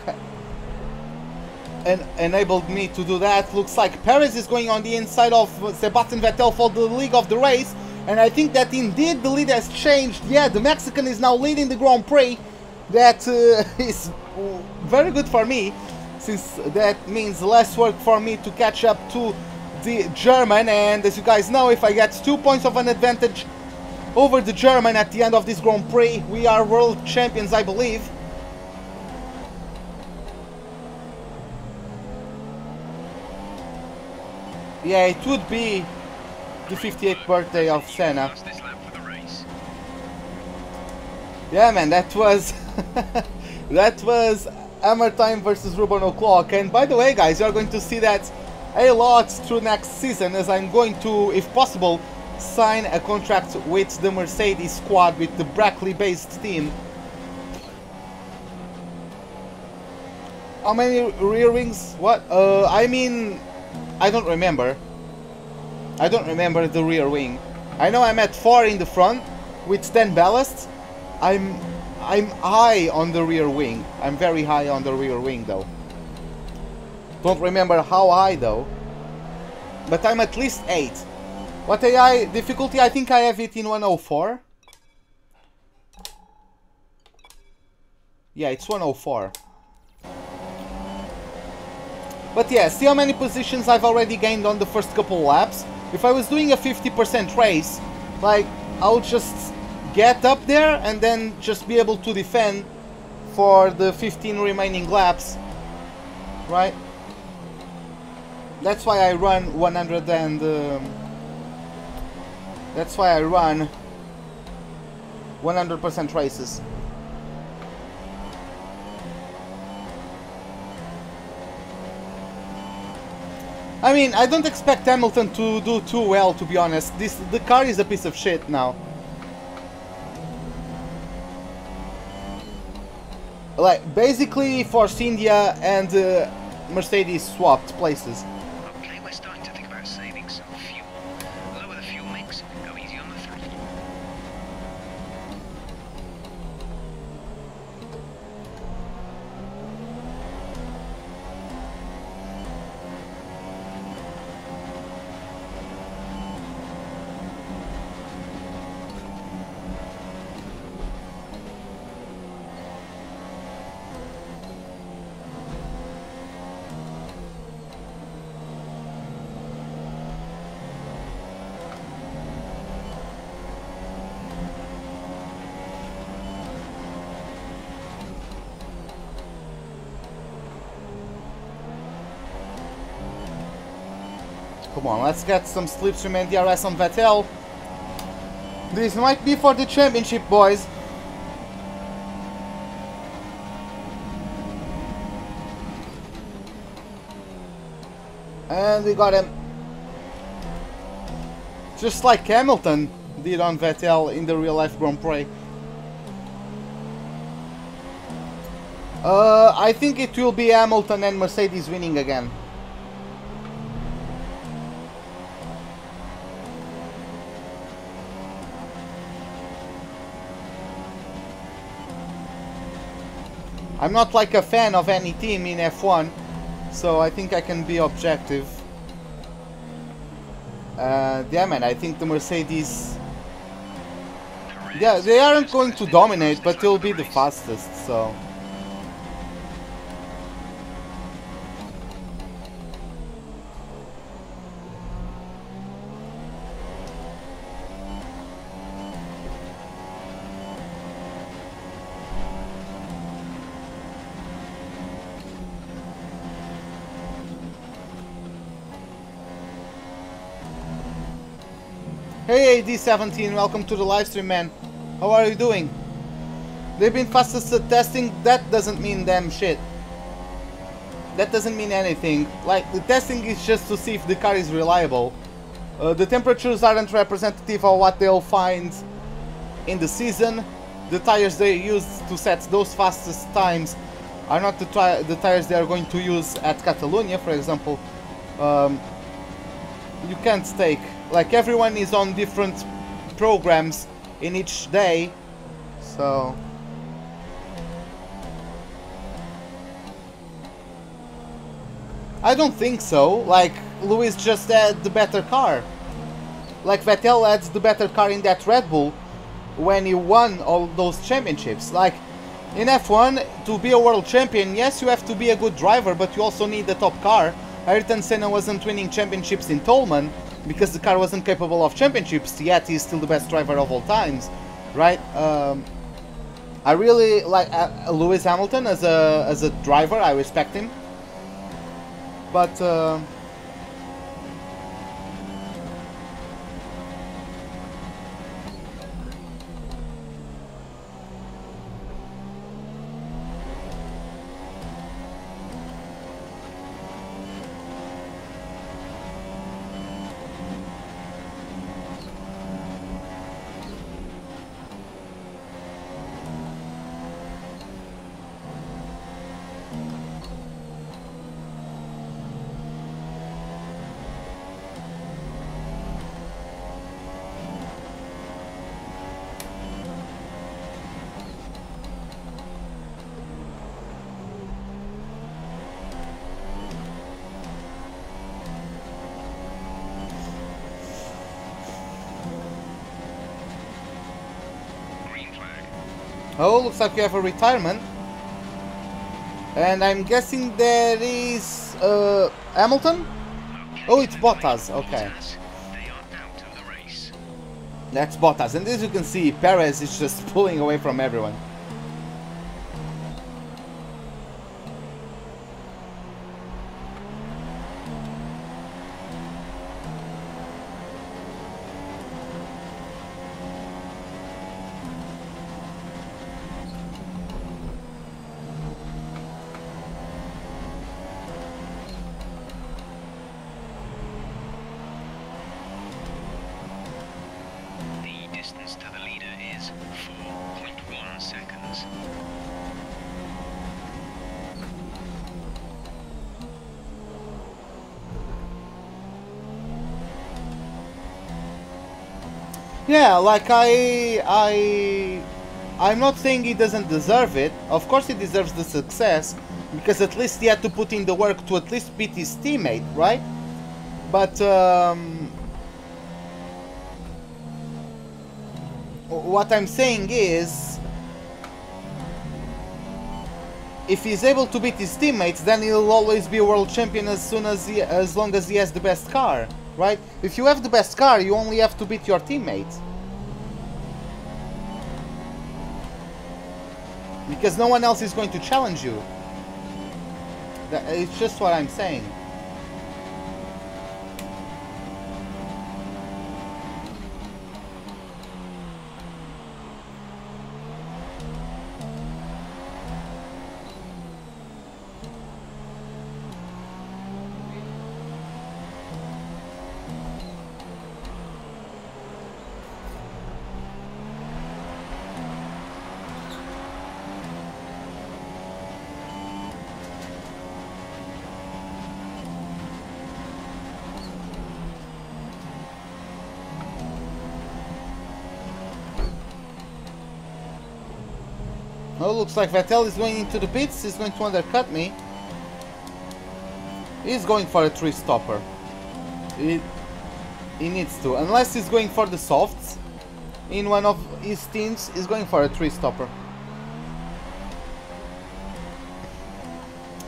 and enabled me to do that. Looks like Perez is going on the inside of Sebastian Vettel for the lead of the race, and I think that indeed the lead has changed. Yeah, the Mexican is now leading the Grand Prix. That is very good for me, since that means less work for me to catch up to the German. And as you guys know, if I get 2 points of an advantage over the German at the end of this Grand Prix, we are world champions, I believe. Yeah, it would be the 58th birthday of Senna. Yeah, man, that was that was Hammer Time versus Ruben O'Clock. And by the way, guys, you are going to see that a lot through next season, as I'm going to, if possible, sign a contract with the Mercedes squad, with the Brackley-based team. How many rear wings? What? I mean, I don't remember. I don't remember the rear wing. I know I'm at 4 in the front with 10 ballasts. I'm high on the rear wing. I'm very high on the rear wing though. Don't remember how high though. But I'm at least 8. What AI difficulty? I think I have it in 104. Yeah, it's 104. But yeah, see how many positions I've already gained on the first couple laps? If I was doing a 50% race, like, I'll just get up there and then just be able to defend for the 15 remaining laps, right? That's why I run 100 and... that's why I run 100% races. I mean, I don't expect Hamilton to do too well, to be honest. The car is a piece of shit now. Like, basically Force India and Mercedes swapped places. Okay, we're starting to think about saving some fuel. Lower the fuel mix, go easy on the throttle. Come on, let's get some slipstream and DRS on Vettel. This might be for the championship, boys. And we got him. Just like Hamilton did on Vettel in the real life Grand Prix. I think it will be Hamilton and Mercedes winning again. I'm not like a fan of any team in F1, so I think I can be objective. Yeah, man, I think the Mercedes... Yeah, they aren't going to dominate, but they'll be the fastest, so... Hey AD17, welcome to the livestream, man. How are you doing? They've been fastest at testing. That doesn't mean damn shit. That doesn't mean anything. Like, the testing is just to see if the car is reliable. The temperatures aren't representative of what they'll find in the season. The tires they used to set those fastest times are not the tires they are going to use at Catalonia, for example. You can't take... Like, everyone is on different programs in each day, so... I don't think so. Like, Lewis just had the better car. Like, Vettel had the better car in that Red Bull when he won all those championships. Like, in F1, to be a world champion, yes, you have to be a good driver, but you also need the top car. Ayrton Senna wasn't winning championships in Tolman because the car wasn't capable of championships, yet he's still the best driver of all times, right? I really like Lewis Hamilton as a driver. I respect him, but oh, looks like we have a retirement. And I'm guessing there is Hamilton? Oh, it's Bottas, okay. They are out of the race. That's Bottas, and as you can see, Perez is just pulling away from everyone. The distance to the leader is 4.1 seconds. Yeah, like I'm not saying he doesn't deserve it. Of course he deserves the success, because at least he had to put in the work to at least beat his teammate, right? But what I'm saying is, if he's able to beat his teammates, then he'll always be a world champion as long as he has the best car, right? If you have the best car, you only have to beat your teammates, because no one else is going to challenge you. It's just what I'm saying. Oh, looks like Vettel is going into the pits. He's going to undercut me. He's going for a 3-stopper. He needs to. Unless he's going for the softs in one of his teams, he's going for a 3-stopper.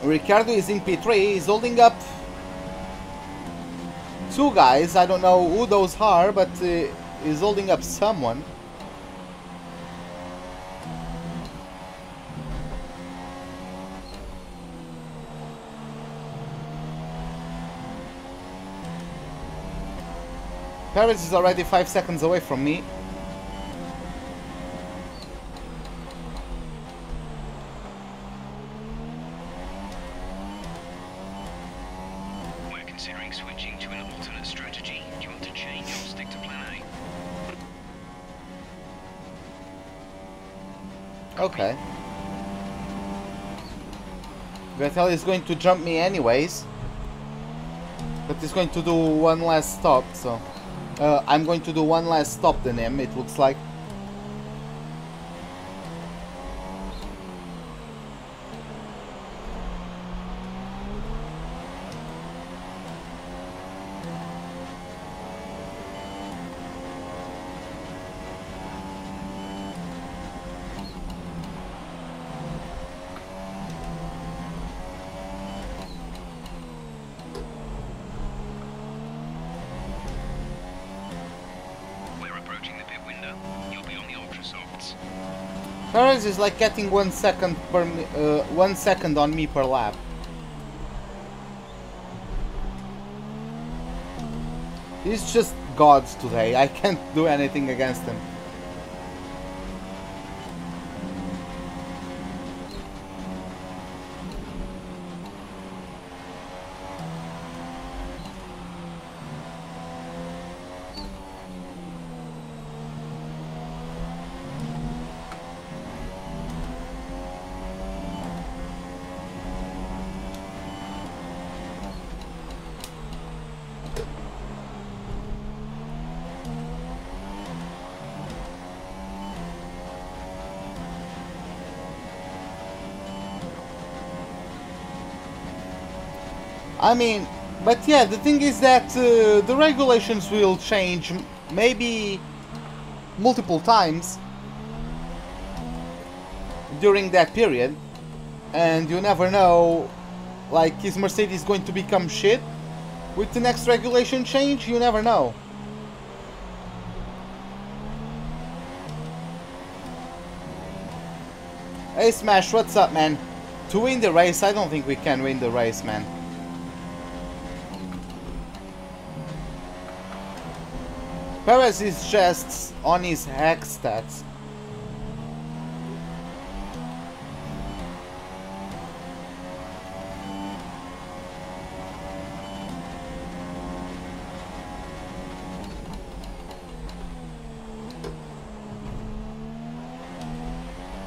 Ricciardo is in P3. He's holding up 2 guys. I don't know who those are, but he's holding up someone. Perez is already 5 seconds away from me. We're considering switching to an alternate strategy. Do you want to change or stick to plan A? Okay. Vettel is going to jump me anyways, but he's going to do one last stop, so I'm going to do one last stop than him, it looks like. Perez is like getting 1 second per 1 second on me per lap. He's just God today. I can't do anything against him. I mean, but yeah, the thing is that the regulations will change maybe multiple times during that period. and you never know, like, is Mercedes going to become shit with the next regulation change? You never know. Hey Smash, what's up, man? To win the race, I don't think we can win the race, man. Perez is just on his hack stats.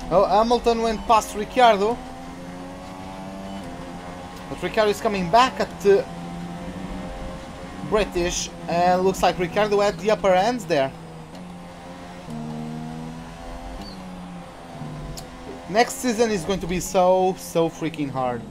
Oh, Hamilton went past Ricciardo. But Ricciardo is coming back at the British, and looks like Ricciardo had the upper hands there. Next season is going to be so freaking hard.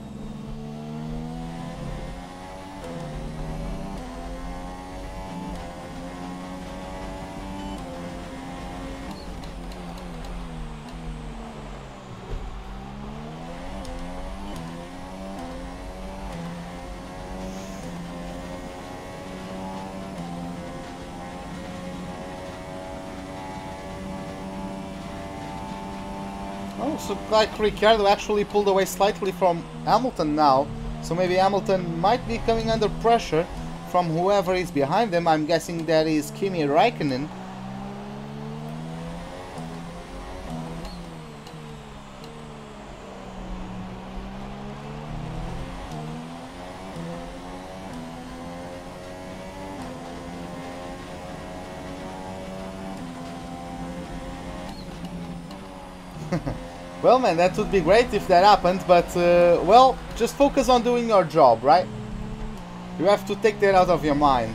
So like Ricciardo actually pulled away slightly from Hamilton now, so maybe Hamilton might be coming under pressure from whoever is behind them. I'm guessing that is Kimi Räikkönen. Well, man, that would be great if that happened, but, well, just focus on doing your job, right? You have to take that out of your mind.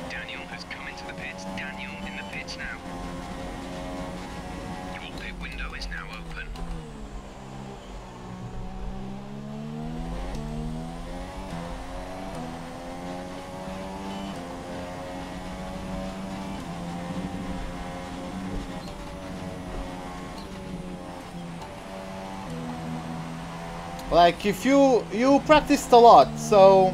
Daniel has come into the pits. Daniel in the pits now. Your pit window is now open. Like, if you practiced a lot, so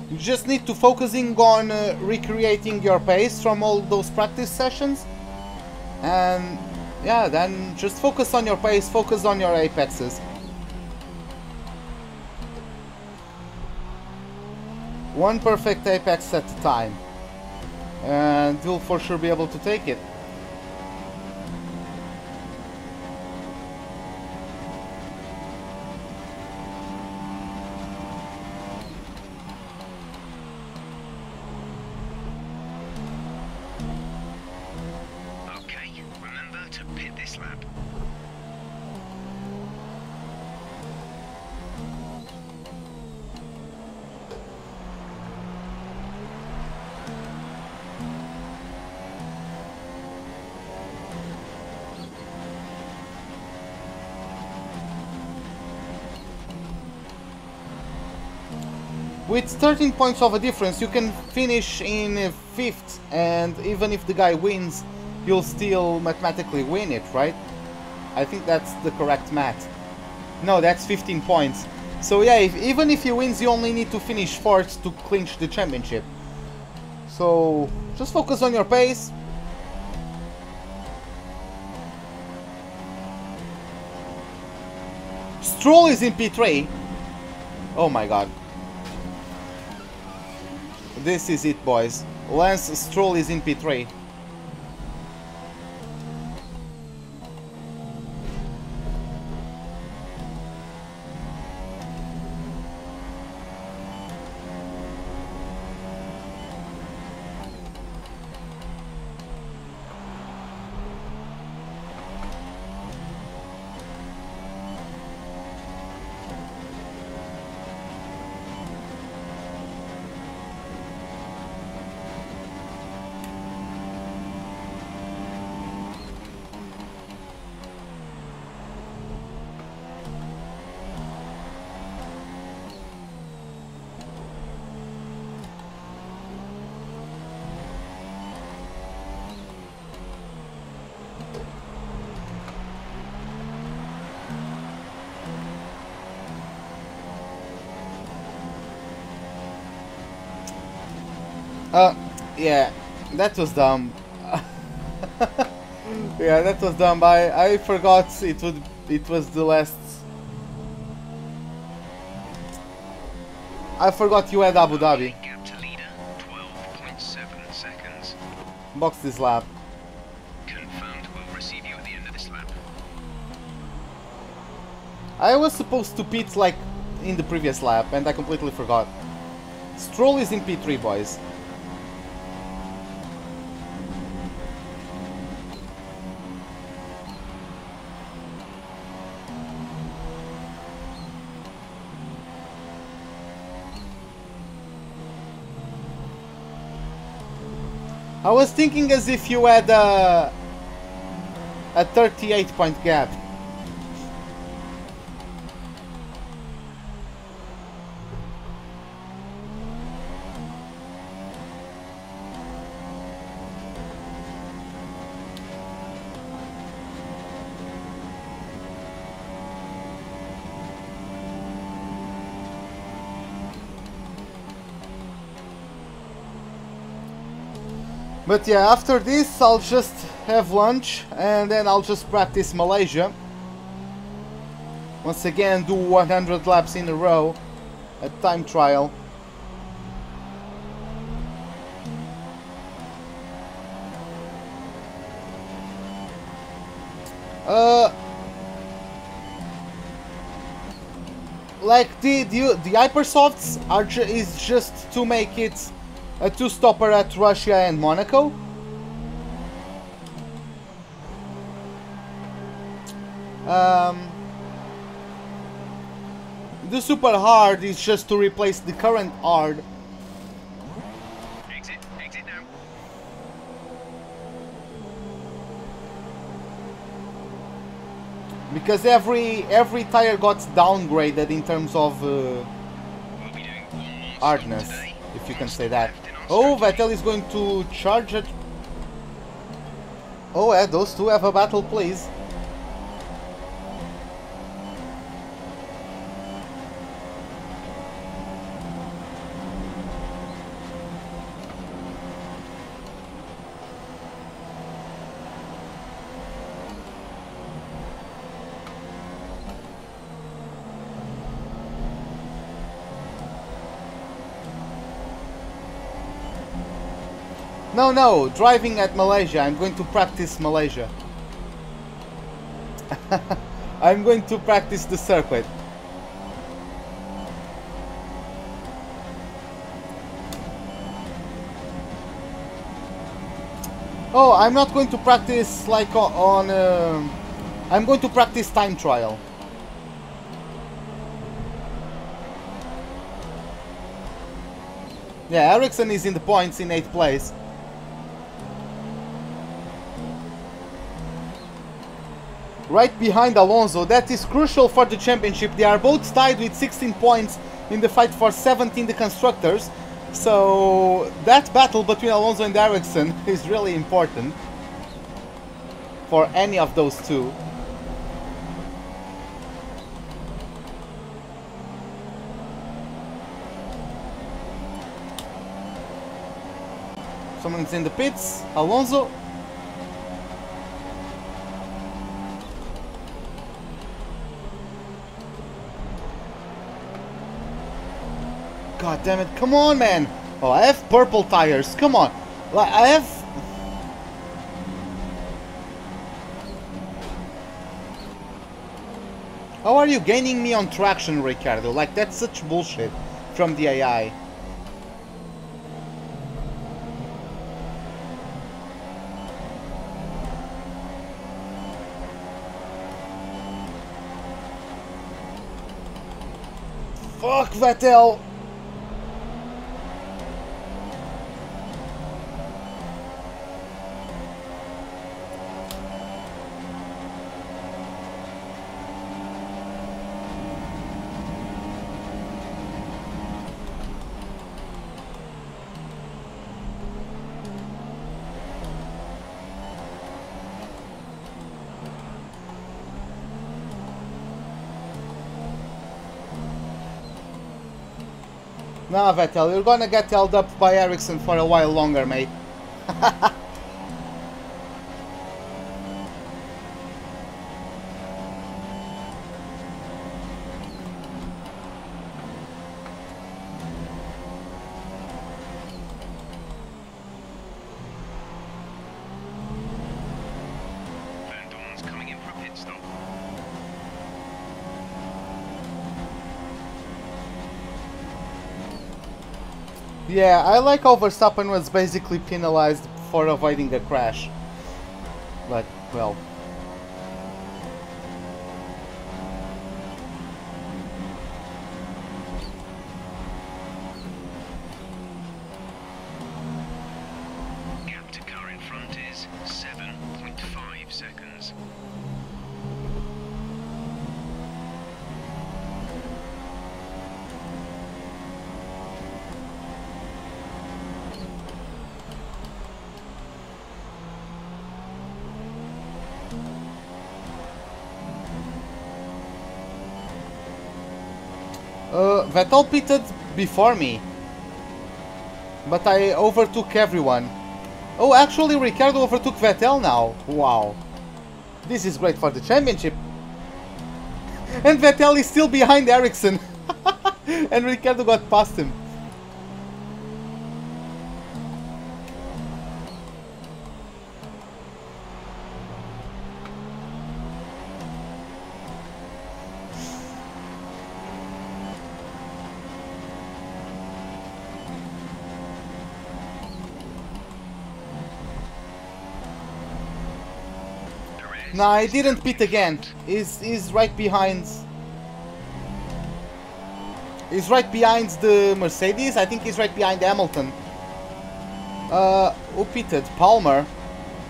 you just need to focusing on recreating your pace from all those practice sessions, and yeah, then just focus on your pace, focus on your apexes. One perfect apex at a time, and you'll for sure be able to take it. With 13 points of a difference, you can finish in 5th, and even if the guy wins, you'll still mathematically win it, right? I think that's the correct math. No, that's 15 points. So yeah, even if he wins, you only need to finish 4th to clinch the championship. So just focus on your pace. Stroll is in P3. Oh my god. This is it, boys. Lance Stroll is in P3. Yeah, that was dumb. Yeah, that was dumb. I forgot it was the last. I forgot you had Abu Dhabi. Gap to leader, 12.7 seconds. Box this lap. Confirmed. We'll receive you at the end of this lap. I was supposed to pit like in the previous lap and I completely forgot. Stroll is in P3, boys. I was thinking as if you had a 38-point gap. But yeah, after this I'll just have lunch and then I'll just practice Malaysia. Once again do 100 laps in a row at time trial. Like the hypersofts are is just to make it a two-stopper at Russia and Monaco. The super hard is just to replace the current hard. Exit now. Because every tire got downgraded in terms of We'll be doing one more hardness, stop today. if you can say that. Oh, Vettel is going to charge it. Oh, yeah, those two have a battle, please. No, driving at Malaysia. I'm going to practice Malaysia. I'm going to practice the circuit. Oh, I'm not going to practice like on... I'm going to practice time trial. Yeah, Ericsson is in the points in 8th place. Right behind Alonso. That is crucial for the championship. They are both tied with 16 points in the fight for 7th in the constructors. So that battle between Alonso and Ericsson is really important for any of those two. Someone's in the pits. Alonso. God damn it, come on, man! Oh, I have purple tires, come on! Like, I have... How are you gaining me on traction, Ricardo? Like, that's such bullshit from the AI. Fuck, Vettel! Nah, Vettel, you're gonna get held up by Ericsson for a while longer, mate. Yeah, I like how Verstappen was basically penalized for avoiding a crash. But, well... Gap to car in front is 7.5 seconds. Vettel pitted before me, but I overtook everyone. Oh, actually Ricciardo overtook Vettel now. Wow. This is great for the championship. And Vettel is still behind Ericsson. And Ricciardo got past him. Nah, I didn't pit again. He's right behind. He's right behind the Mercedes. I think he's right behind Hamilton. Who pitted? Palmer.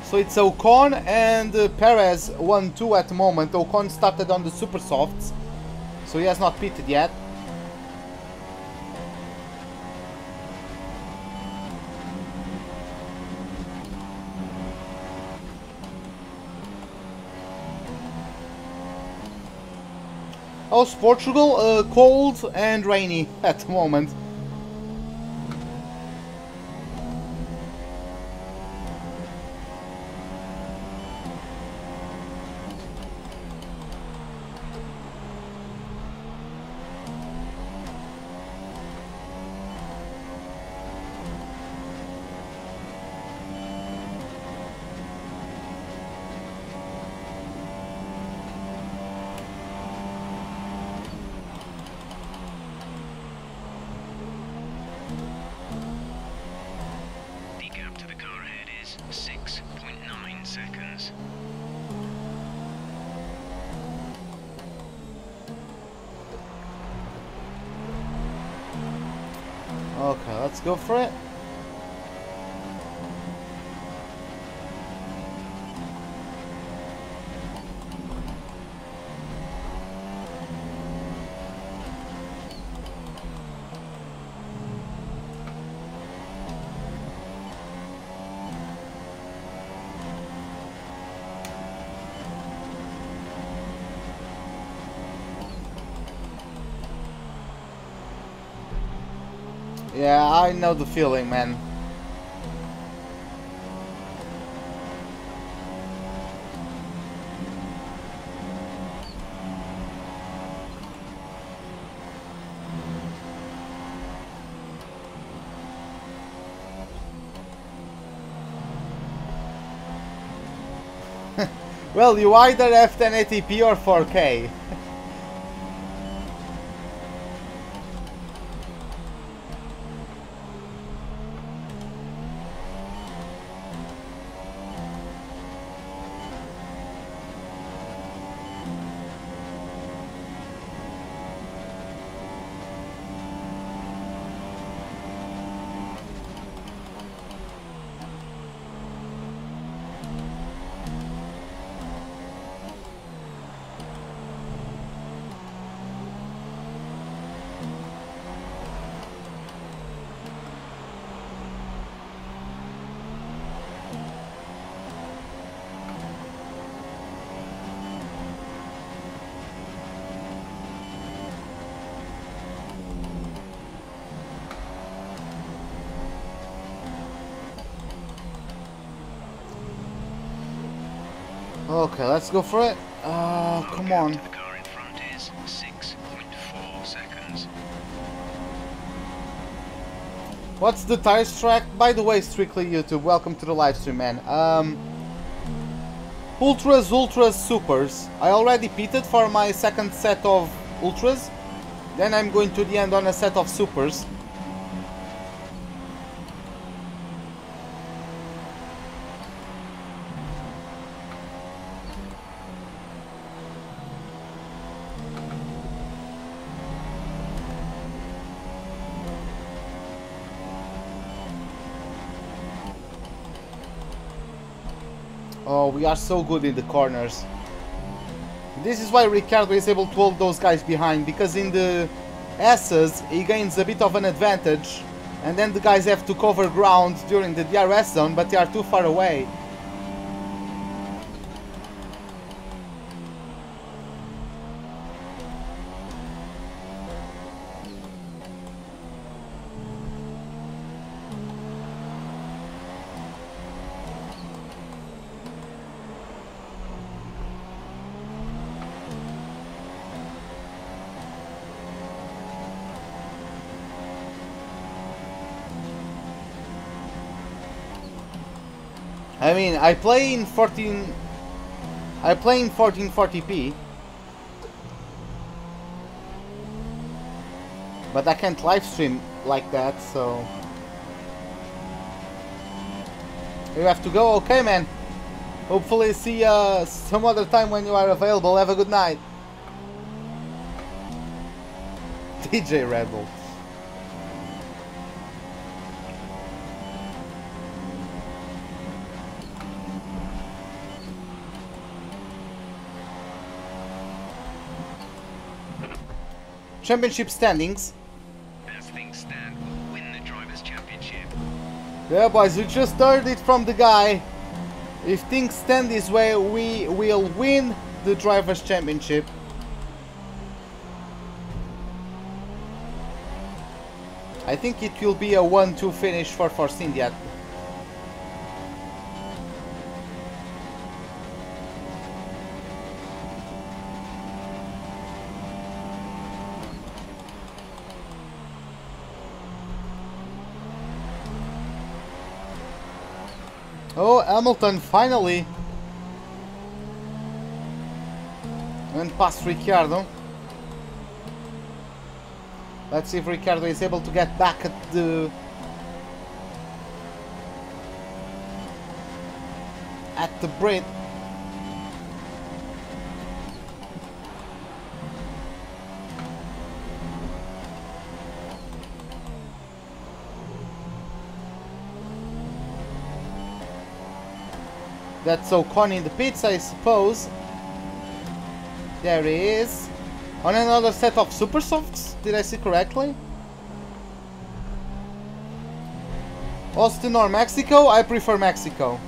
So it's Ocon and Perez 1-2 at the moment. Ocon started on the super softs, so he has not pitted yet. How's Portugal? Cold and rainy at the moment. Okay, let's go for it. Yeah, I know the feeling, man. Well, you either have 1080p or 4K. Okay, let's go for it. Come on. The car in front is 6.4 seconds. What's the tires track? By the way, Strictly YouTube, welcome to the live stream, man. Ultras, Supers. I already pitted for my second set of Ultras. Then I'm going to the end on a set of Supers. Oh, we are so good in the corners. This is why Ricciardo is able to hold those guys behind, because in the S's he gains a bit of an advantage, and then the guys have to cover ground during the DRS zone, but they are too far away. I mean, I play in 1440p, but I can't live stream like that, so you have to go. Okay, man. Hopefully see you some other time when you are available. Have a good night. DJ Red Bull. Championship standings. As things stand, we'll win the Drivers' Championship. Yeah, boys, we just heard it from the guy. If things stand this way, we will win the Drivers' Championship. I think it will be a 1-2 finish for Force India. Oh, Hamilton finally went past Ricciardo. Let's see if Ricciardo is able to get back at the bridge. That's Ocon in the pits, I suppose. There he is. On another set of Super Softs, did I see correctly? Austin or Mexico? I prefer Mexico.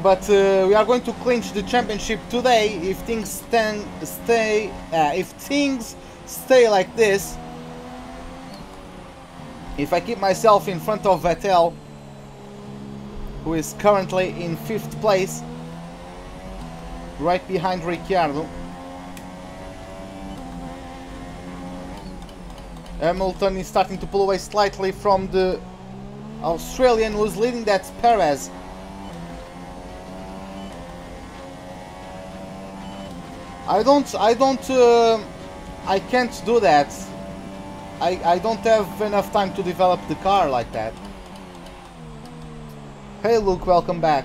But we are going to clinch the championship today if things stay like this. If I keep myself in front of Vettel, who is currently in 5th place, right behind Ricciardo. Hamilton is starting to pull away slightly from the Australian who's leading, that's Perez. I can't do that. I don't have enough time to develop the car like that. Hey Luke, welcome back.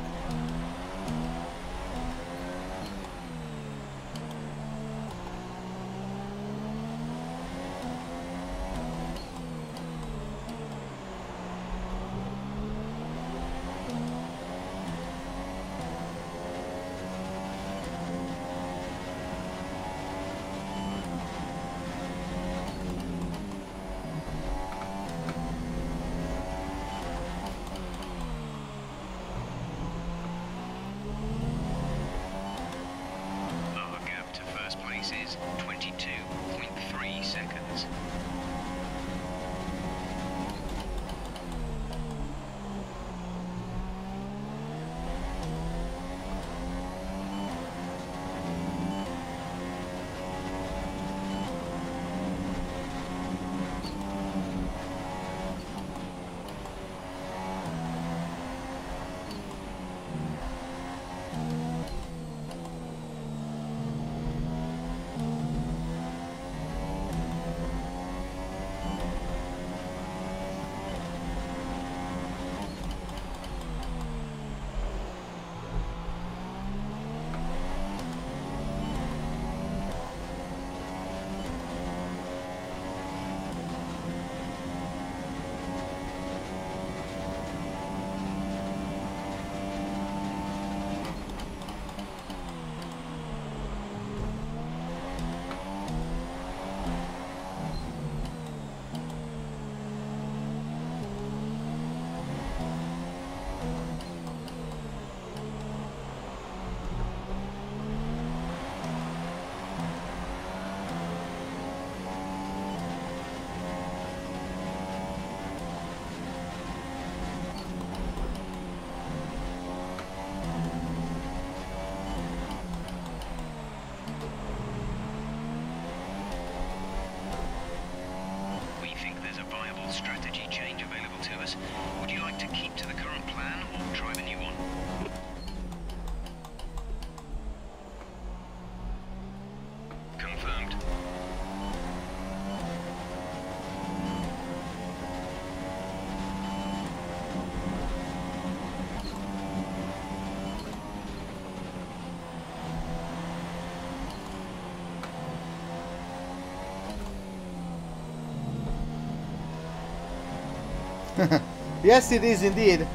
Yes, it is indeed.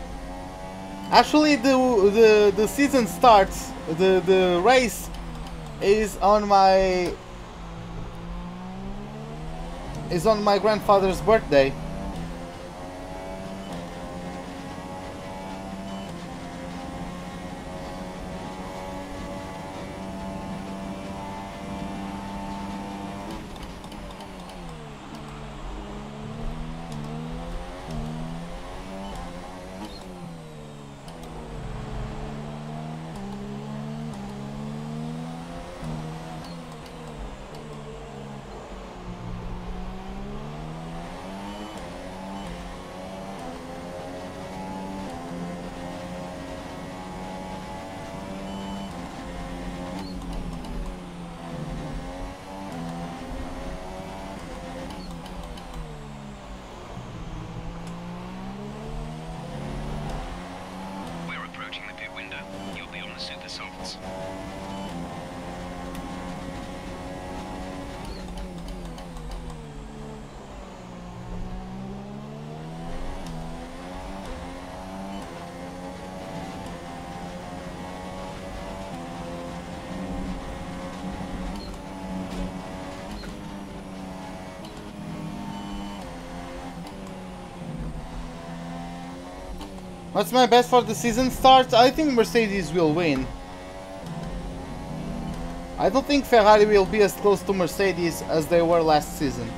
Actually, the season starts. The race is on my grandfather's birthday. We're approaching the pit window. You'll be on the super softs. What's my best for the season start? I think Mercedes will win. I don't think Ferrari will be as close to Mercedes as they were last season.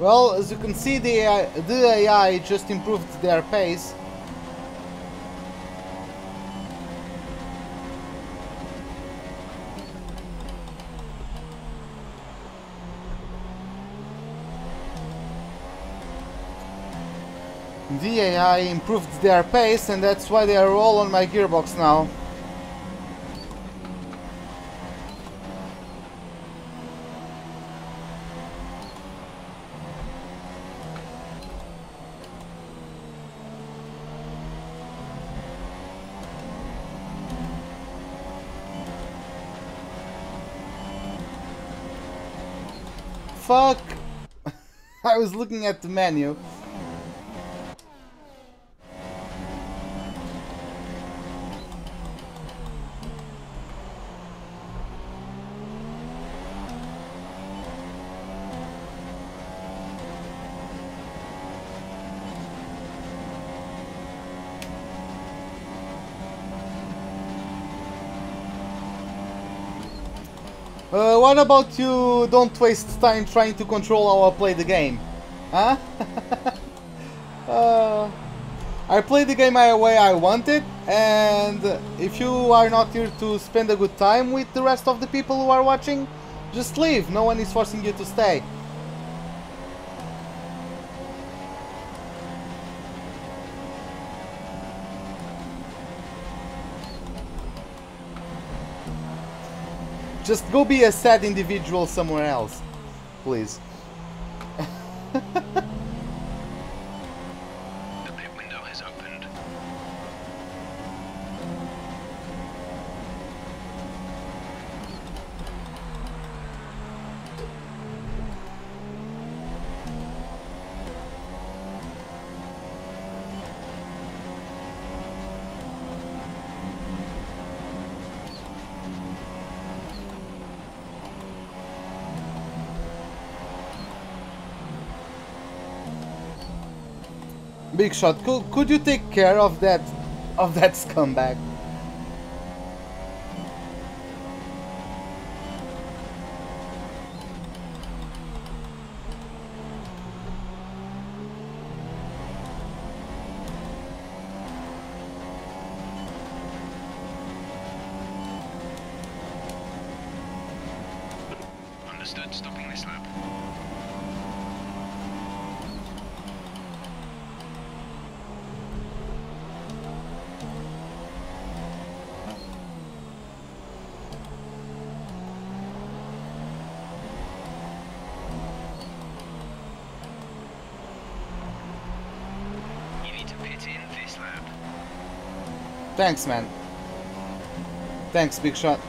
Well, as you can see, the AI just improved their pace. The AI improved their pace, and that's why they are all on my gearbox now. Fuck! I was looking at the menu. What about you don't waste time trying to control how I play the game? Huh? I play the game my way I want it, and if you are not here to spend a good time with the rest of the people who are watching, just leave. No one is forcing you to stay. Just go be a sad individual somewhere else, please. The pit window has opened. Big Shot, could you take care of that scumbag? Understood. Stopping this lap. You need to pit in this lap. Thanks, man. Thanks, big shot.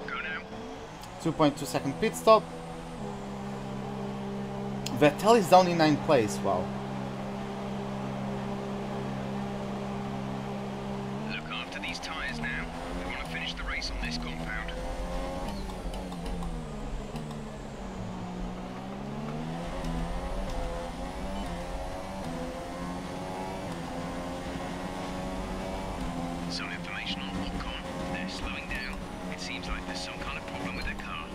Go now. 2.2 second pit stop. Vettel is down in 9th place, wow. Look after these tyres now. We want to finish the race on this compound. Some information on Ocon. They're slowing down. It seems like there's some kind of problem with their car.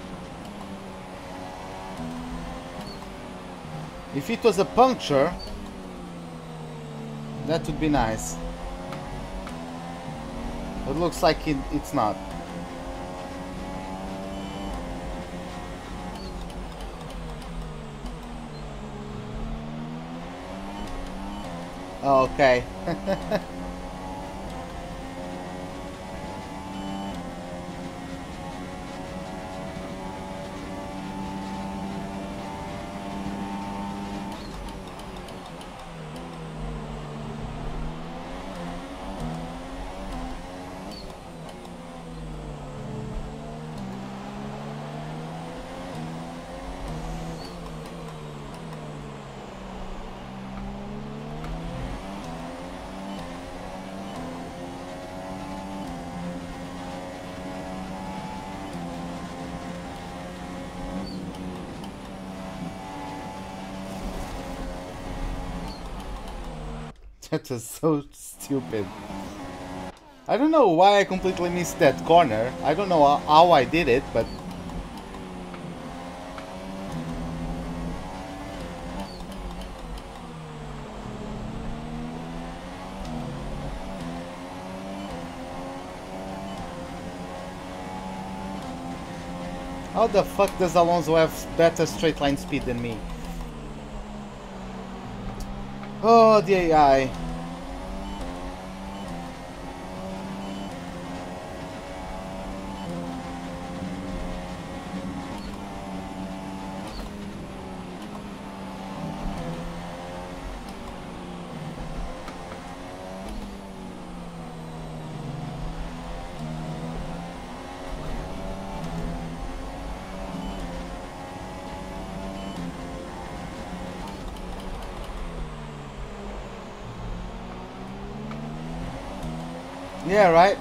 If it was a puncture, that would be nice. It looks like it's not. Okay. That was so stupid. I don't know why I completely missed that corner. I don't know how I did it, but... How the fuck does Alonso have better straight line speed than me? Oh, the AI. Yeah, right?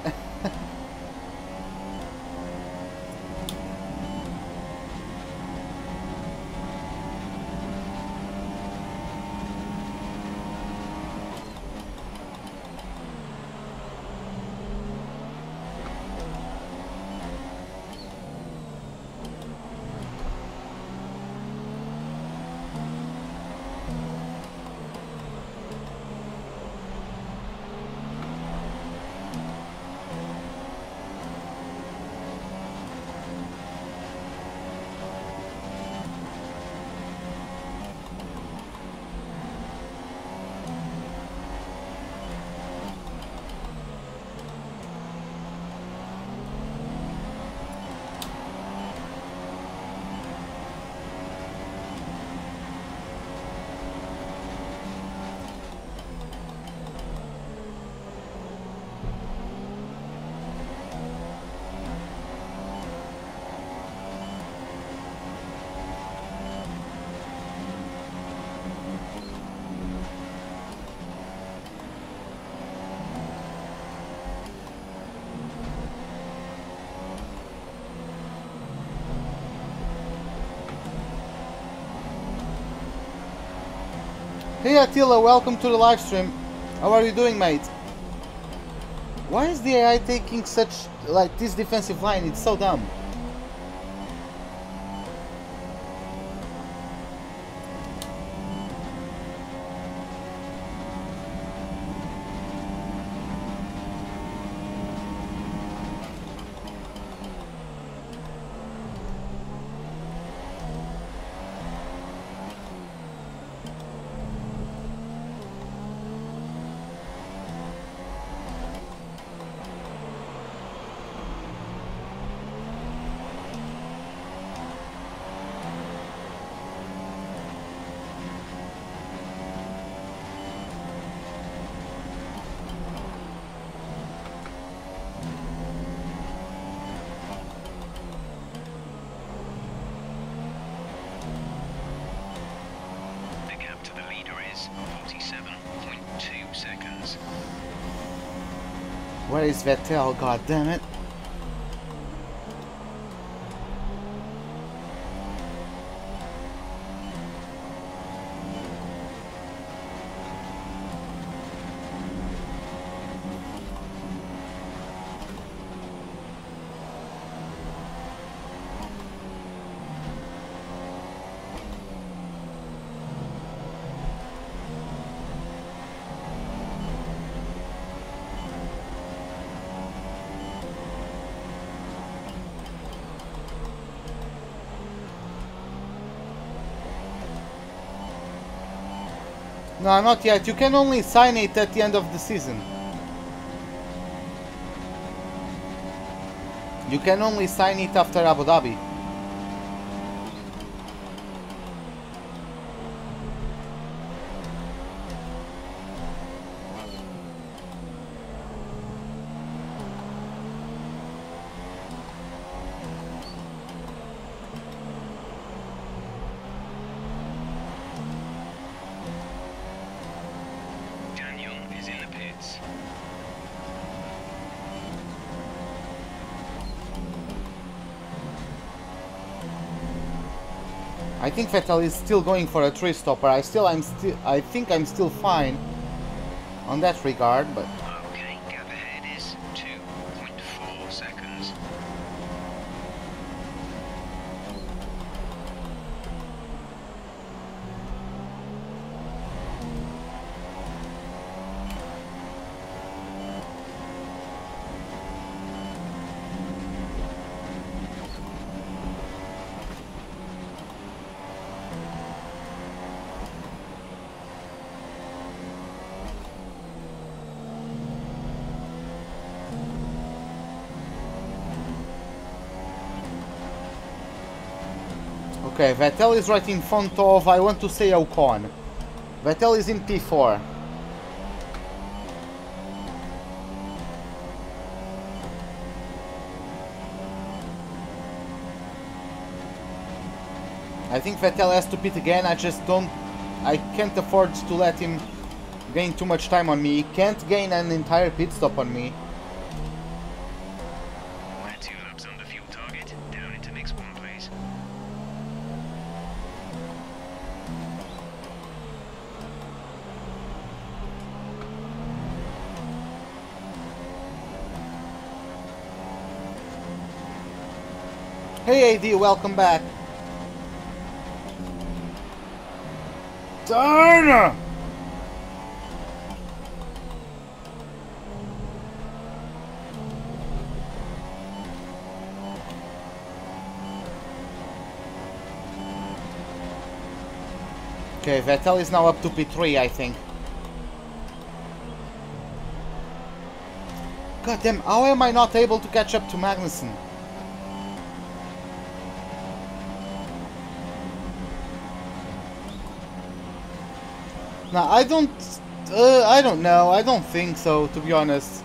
Hey Attila, welcome to the live stream. How are you doing, mate? Why is the AI taking such, like, this defensive line? It's so dumb. Where is Vettel? God damn it! No, not yet. You can only sign it at the end of the season. You can only sign it after Abu Dhabi. I think Vettel is still going for a tree stopper. I think I'm still fine on that regard, but Okay, gap ahead is 2.4 seconds. okay, Vettel is right in front of, I want to say, Ocon. Vettel is in P4. I think Vettel has to pit again. I can't afford to let him gain too much time on me. He can't gain an entire pit stop on me. We're 2 laps under fuel target. Down into mix 1, please. Hey AD, welcome back. Turn! Okay, Vettel is now up to P3, I think. God damn, how am I not able to catch up to Magnussen? Now, I don't know. I don't think so, to be honest.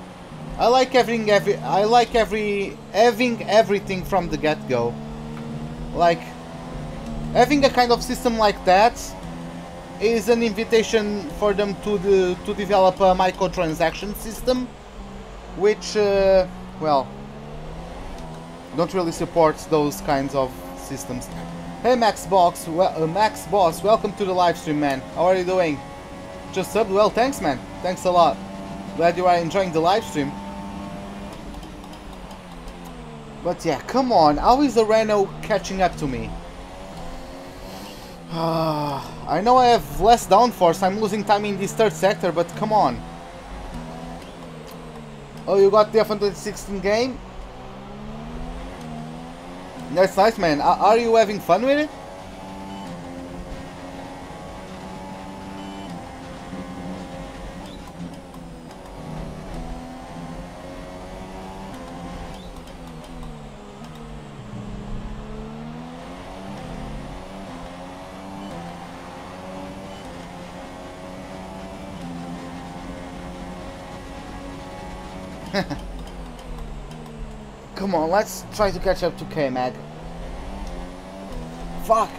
I like having everything from the get-go. Like, having a kind of system like that is an invitation for them to develop a microtransaction system, which, well, don't really support those kinds of systems. Hey Max Boss, welcome to the live stream, man. How are you doing? just subbed. Well, thanks, man. Thanks a lot. Glad you are enjoying the live stream. But yeah, come on. How is the Renault catching up to me? I know I have less downforce. I'm losing time in this third sector, but come on. Oh, you got the F-116 game? That's nice, man. Are you having fun with it? Come on, let's try to catch up to K-Mag. Fuck!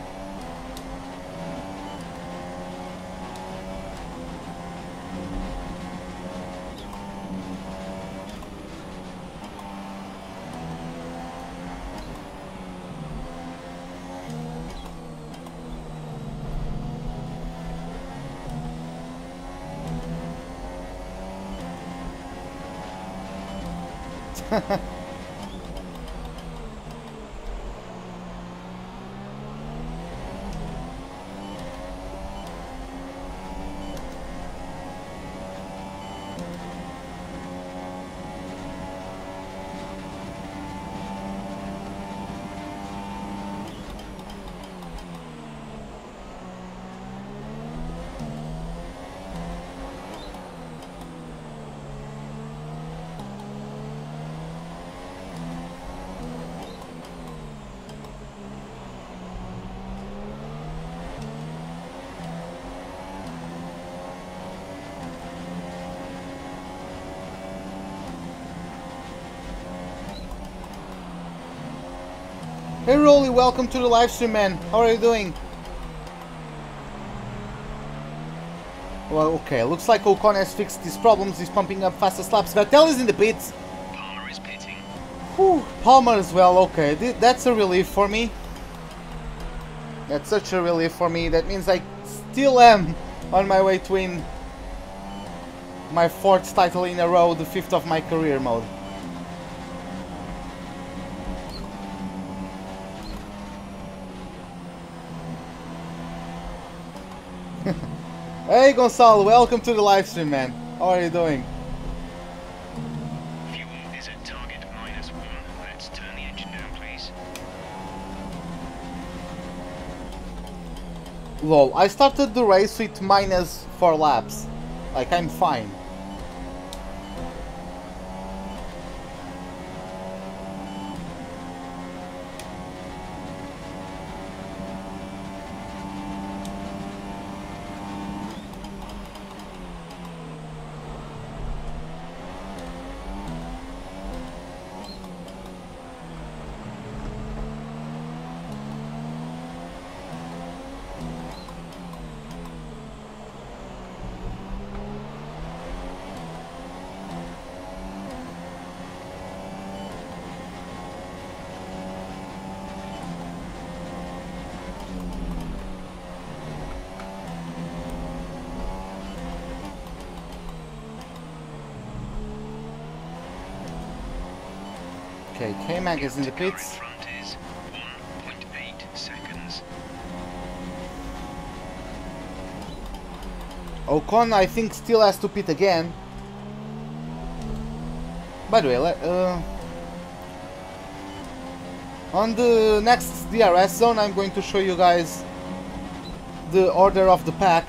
Hey Rolly, welcome to the live stream, man. How are you doing? Well, okay, looks like Ocon has fixed his problems. He's pumping up fastest laps. Vettel is in the pits. Palmer is pitting. Whew, Palmer as well, okay. That's a relief for me. That's such a relief for me. That means I still am on my way to win my 4th title in a row, the 5th of my career mode. Hey Gonzalo, welcome to the live stream, man. How are you doing? Fuel is at target -1. Let's turn the engine down, please. Lol, I started the race with -4 laps. Like, I'm fine. Okay, K-Mag is in the pits. Front is 1.8 seconds. Ocon, I think, still has to pit again. By the way, on the next DRS zone, I'm going to show you guys the order of the pack.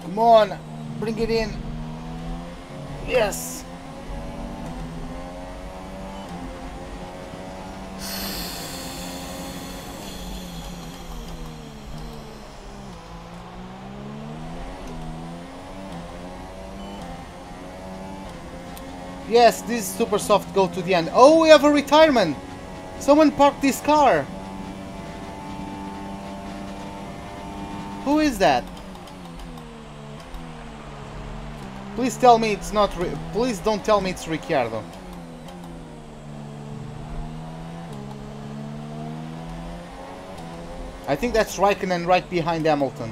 Come on, bring it in. Yes. Yes, this super soft go to the end. Oh, we have a retirement. Someone parked this car. Who is that? Please tell me it's not. Please don't tell me it's Ricciardo. I think that's Raikkonen right behind Hamilton.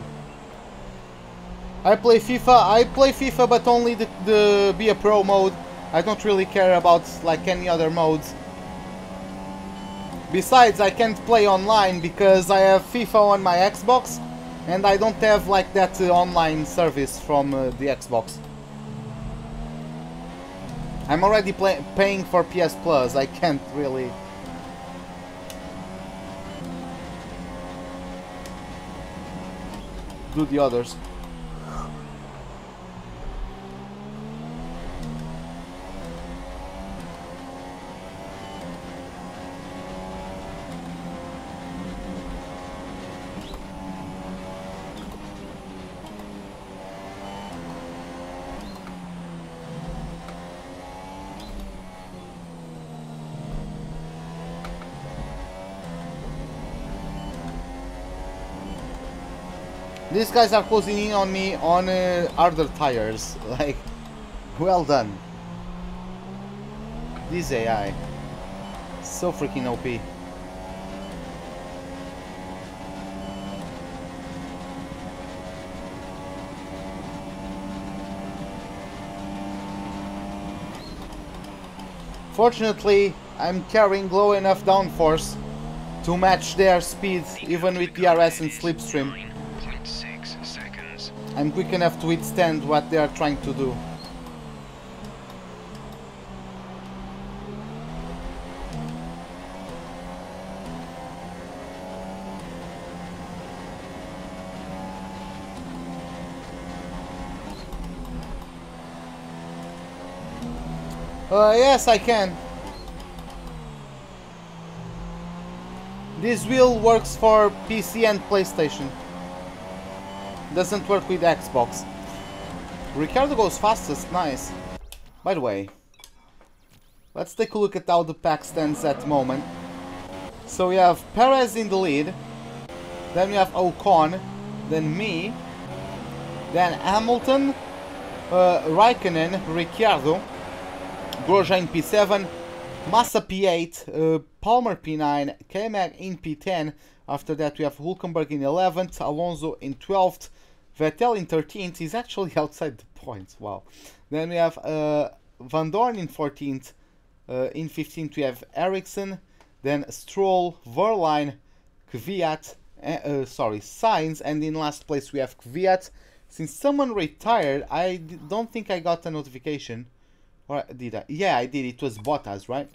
I play FIFA, but only the Be a Pro mode. I don't really care about like any other modes. Besides, I can't play online because I have FIFA on my Xbox, and I don't have like that online service from the Xbox. I'm already paying for PS Plus. I can't really. Do the others. These guys are closing in on me on harder tires. Like, well done. This AI. So freaking OP. Fortunately, I'm carrying low enough downforce to match their speed even with DRS and slipstream. I'm quick enough to withstand what they are trying to do. Yes, I can. This wheel works for PC and PlayStation. Doesn't work with Xbox. Ricciardo goes fastest, nice. By the way, let's take a look at how the pack stands at the moment. So we have Perez in the lead, then we have Ocon, then me, then Hamilton, Raikkonen, Ricciardo, Grosjean in P7, Massa P8, Palmer P9, K-Mag in P10. After that we have Hülkenberg in 11th, Alonso in 12th, Vettel in 13th. He's actually outside the points, wow. Then we have Van Dorn in 14th, in 15th we have Ericsson, then Stroll, Verline, Kvyat, Sainz, and in last place we have Kvyat. Since someone retired, I don't think I got a notification. Or did I? Yeah, I did. It was Bottas, right?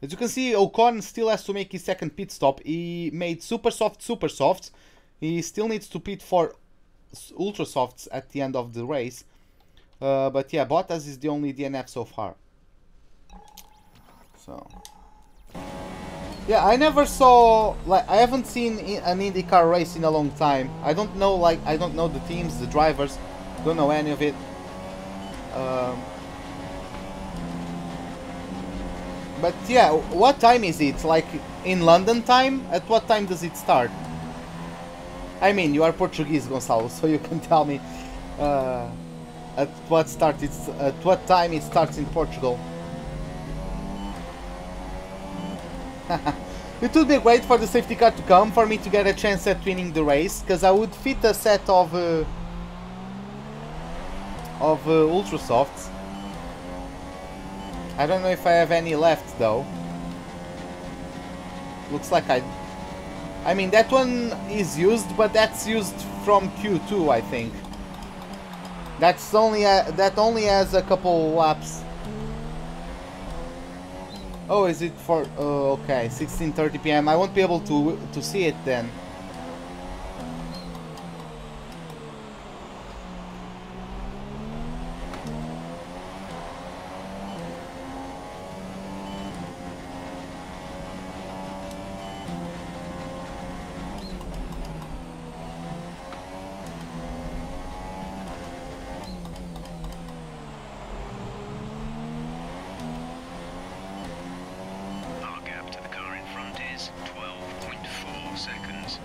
As you can see, Ocon still has to make his second pit stop. He made super softs. He still needs to pit for ultra softs at the end of the race. But yeah, Bottas is the only DNF so far. So yeah, I never saw, like, I haven't seen an IndyCar race in a long time. I don't know, like, I don't know the teams, the drivers, don't know any of it. But yeah, what time is it? Like in London time? At what time does it start? I mean, you are Portuguese, Gonçalo, so you can tell me at what time it starts in Portugal. It would be great for the safety car to come for me to get a chance at winning the race, because I would fit a set of ultra softs. I don't know if I have any left though. Looks like I mean, that one is used, but that's used from Q2, I think. That's only that only has a couple laps. Oh, is it for? Oh, okay, 16:30 p.m. I won't be able to see it then. Our gap to the car in front is 12.4 seconds.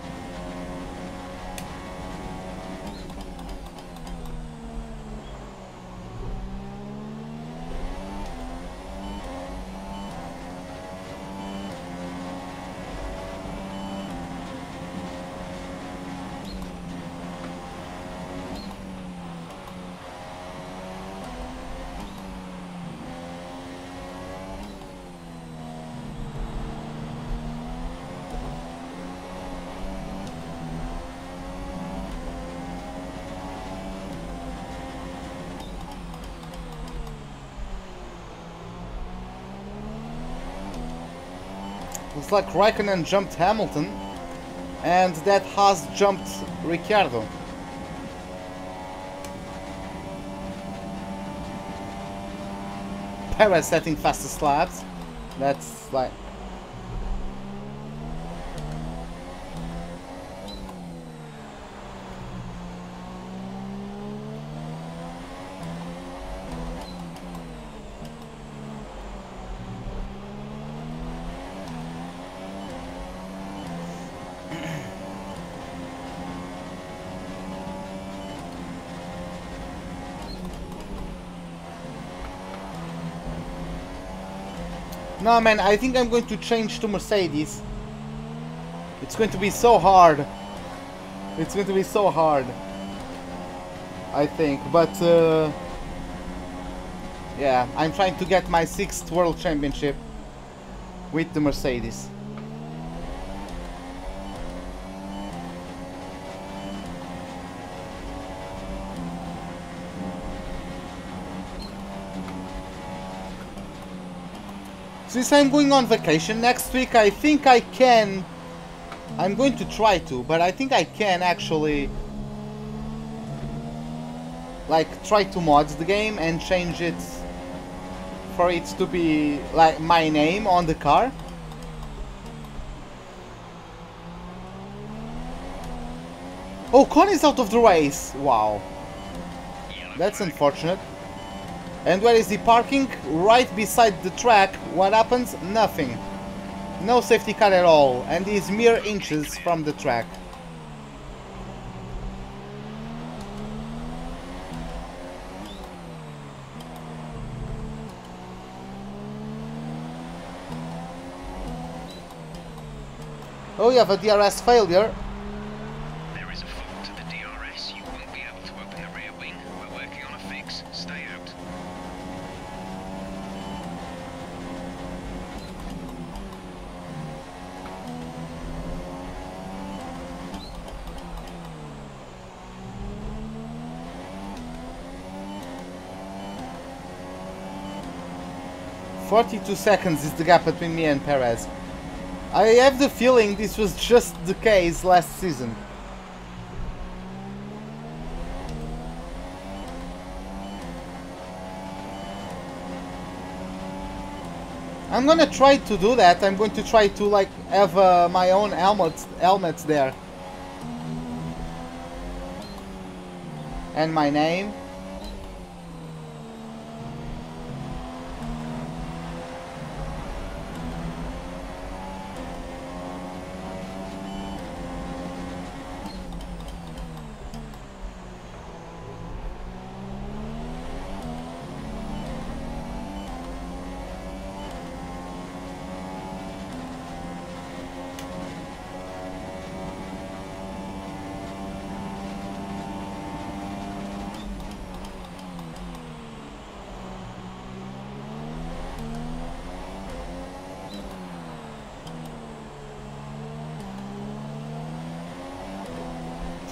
Looks like Raikkonen jumped Hamilton, and that Haas jumped Ricciardo. Perez setting fastest laps. That's like... No man, I think I'm going to change to Mercedes. It's going to be so hard. It's going to be so hard, I think, but yeah, I'm trying to get my 6th World Championship with the Mercedes. Since I'm going on vacation next week, I think I can... I'm going to try to, but I think I can actually... like, try to mod the game and change it for it to be, like, my name on the car. Oh, Con is out of the race! Wow. That's unfortunate. And where is the parking? Right beside the track. What happens? Nothing. No safety car at all, and is mere inches from the track. Oh, you have a DRS failure. There is a fault to the DRS. You won't be able to open the rear wing. We're working on a fix. Stay out. "42 seconds is the gap between me and Perez. I have the feeling this was just the case last season. I'm gonna try to do that. I'm going to try to like have my own helmets there. And my name.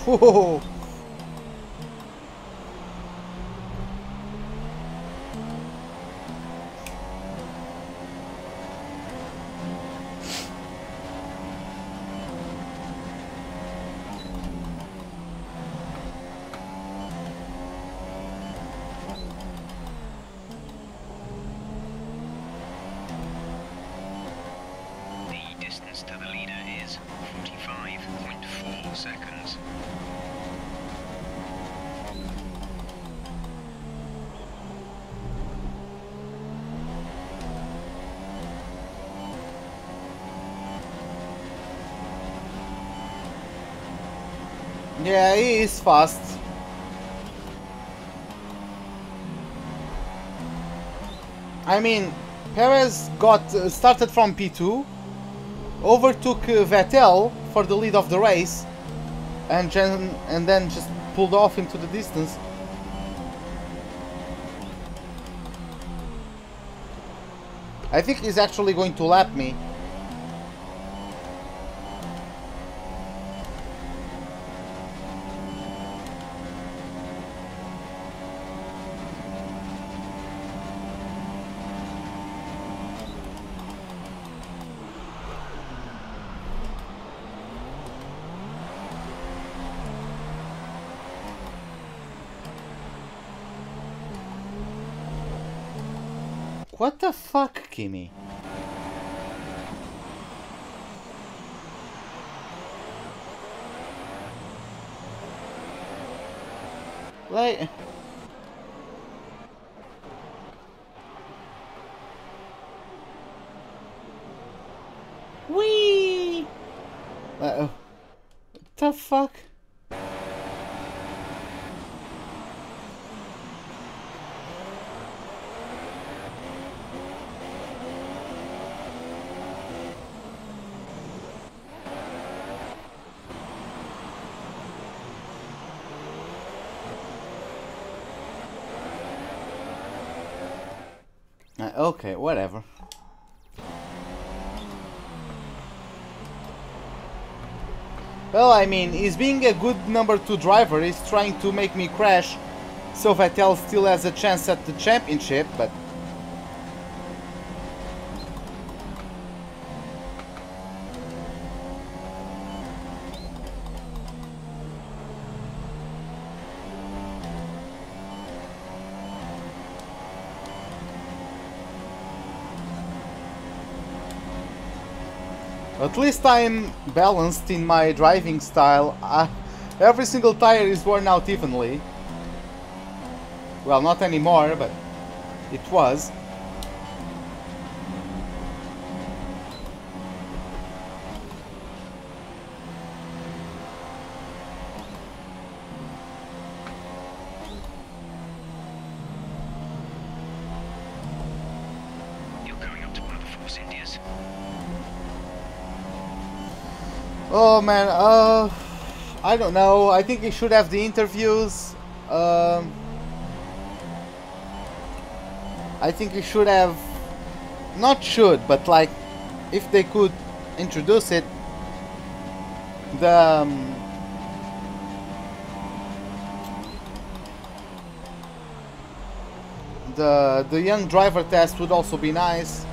Whoa. The distance to the leader is 45.4 seconds. Yeah, he is fast. I mean, Perez got started from P2, overtook Vettel for the lead of the race, and then just pulled off into the distance. I think he's actually going to lap me. What the fuck, Kimmy? Like... Whee! What the fuck? Okay, whatever. Well, I mean, he's being a good number 2 driver. He's trying to make me crash, so Vettel still has a chance at the championship, but... At least I'm balanced in my driving style. Every single tire is worn out evenly. Well, not anymore, but it was. You're going up to one of the Force Indias. Oh man, I don't know. I think he should have the interviews. I think he should have, not should, but like, if they could introduce it, the young driver test would also be nice.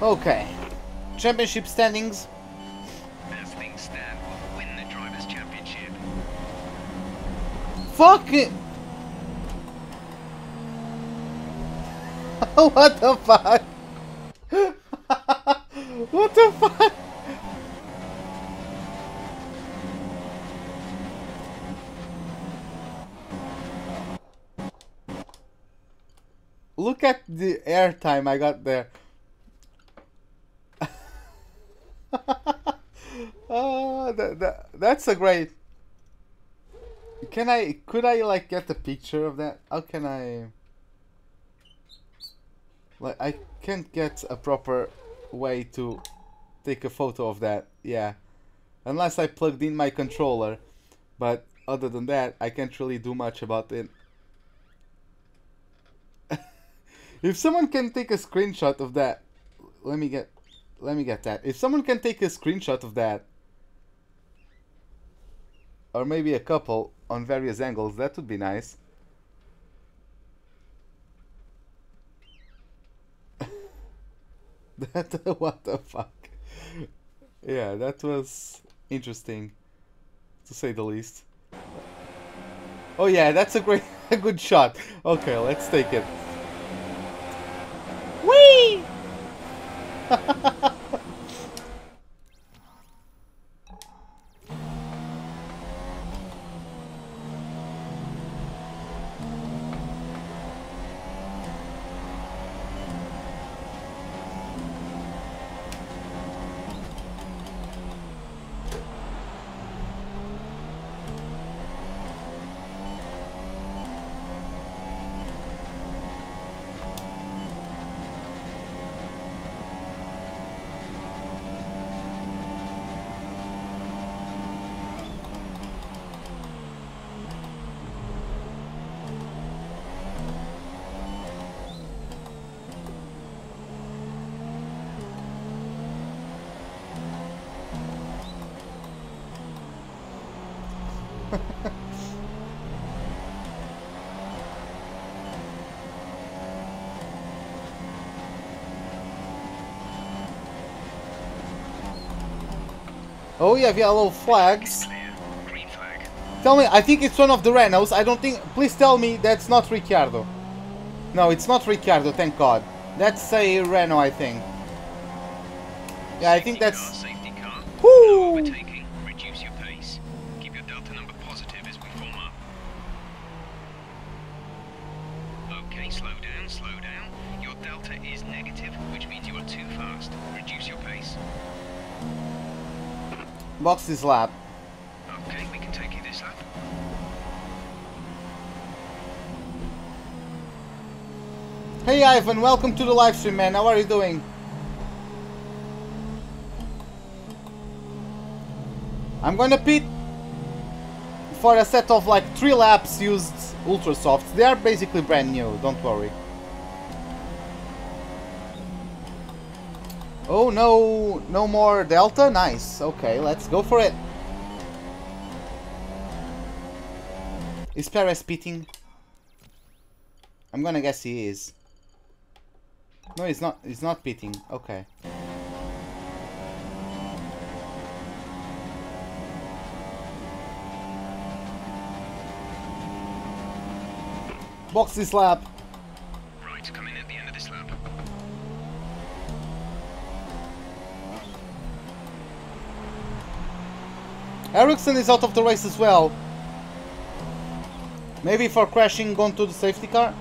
Okay, championship standings. As things stand, we'll win the Drivers' Championship. Fuck it! What the fuck? What the fuck? Look at the airtime I got there. Oh, that's a great. Could I like get a picture of that? How can I? Like, I can't get a proper way to take a photo of that. Yeah, unless I plugged in my controller. But other than that, I can't really do much about it. If someone can take a screenshot of that, let me get that. If someone can take a screenshot of that, or maybe a couple on various angles, that would be nice. What the fuck? Yeah, that was interesting, to say the least. Oh yeah, that's a good shot. Okay, let's take it. Whee! Oh, you have yellow flags. Clear. Green flag. Tell me, I think it's one of the Renaults. I don't think... Please tell me that's not Ricciardo. No, it's not Ricciardo, thank God. That's a Renault, I think. Yeah, I think that's... Safety car. Woo! Overtaking. Reduce your pace. Keep your delta number positive as we form up. Okay, slow down, slow down. Your delta is negative, which means you are too fast. Reduce your pace. Box this lap. Okay, we can take you this lap. Hey Ivan, welcome to the live stream, man. How are you doing? I'm gonna pit for a set of like 3 laps used Ultra Softs. They are basically brand new, don't worry. Oh no, no more Delta? Nice. Okay, let's go for it. Is Perez pitting? I'm gonna guess he is. No, he's not. He's not pitting. Okay. Box this lap. Right, come in at the end of this lap. Ericsson is out of the race as well. Maybe for crashing onto the safety car?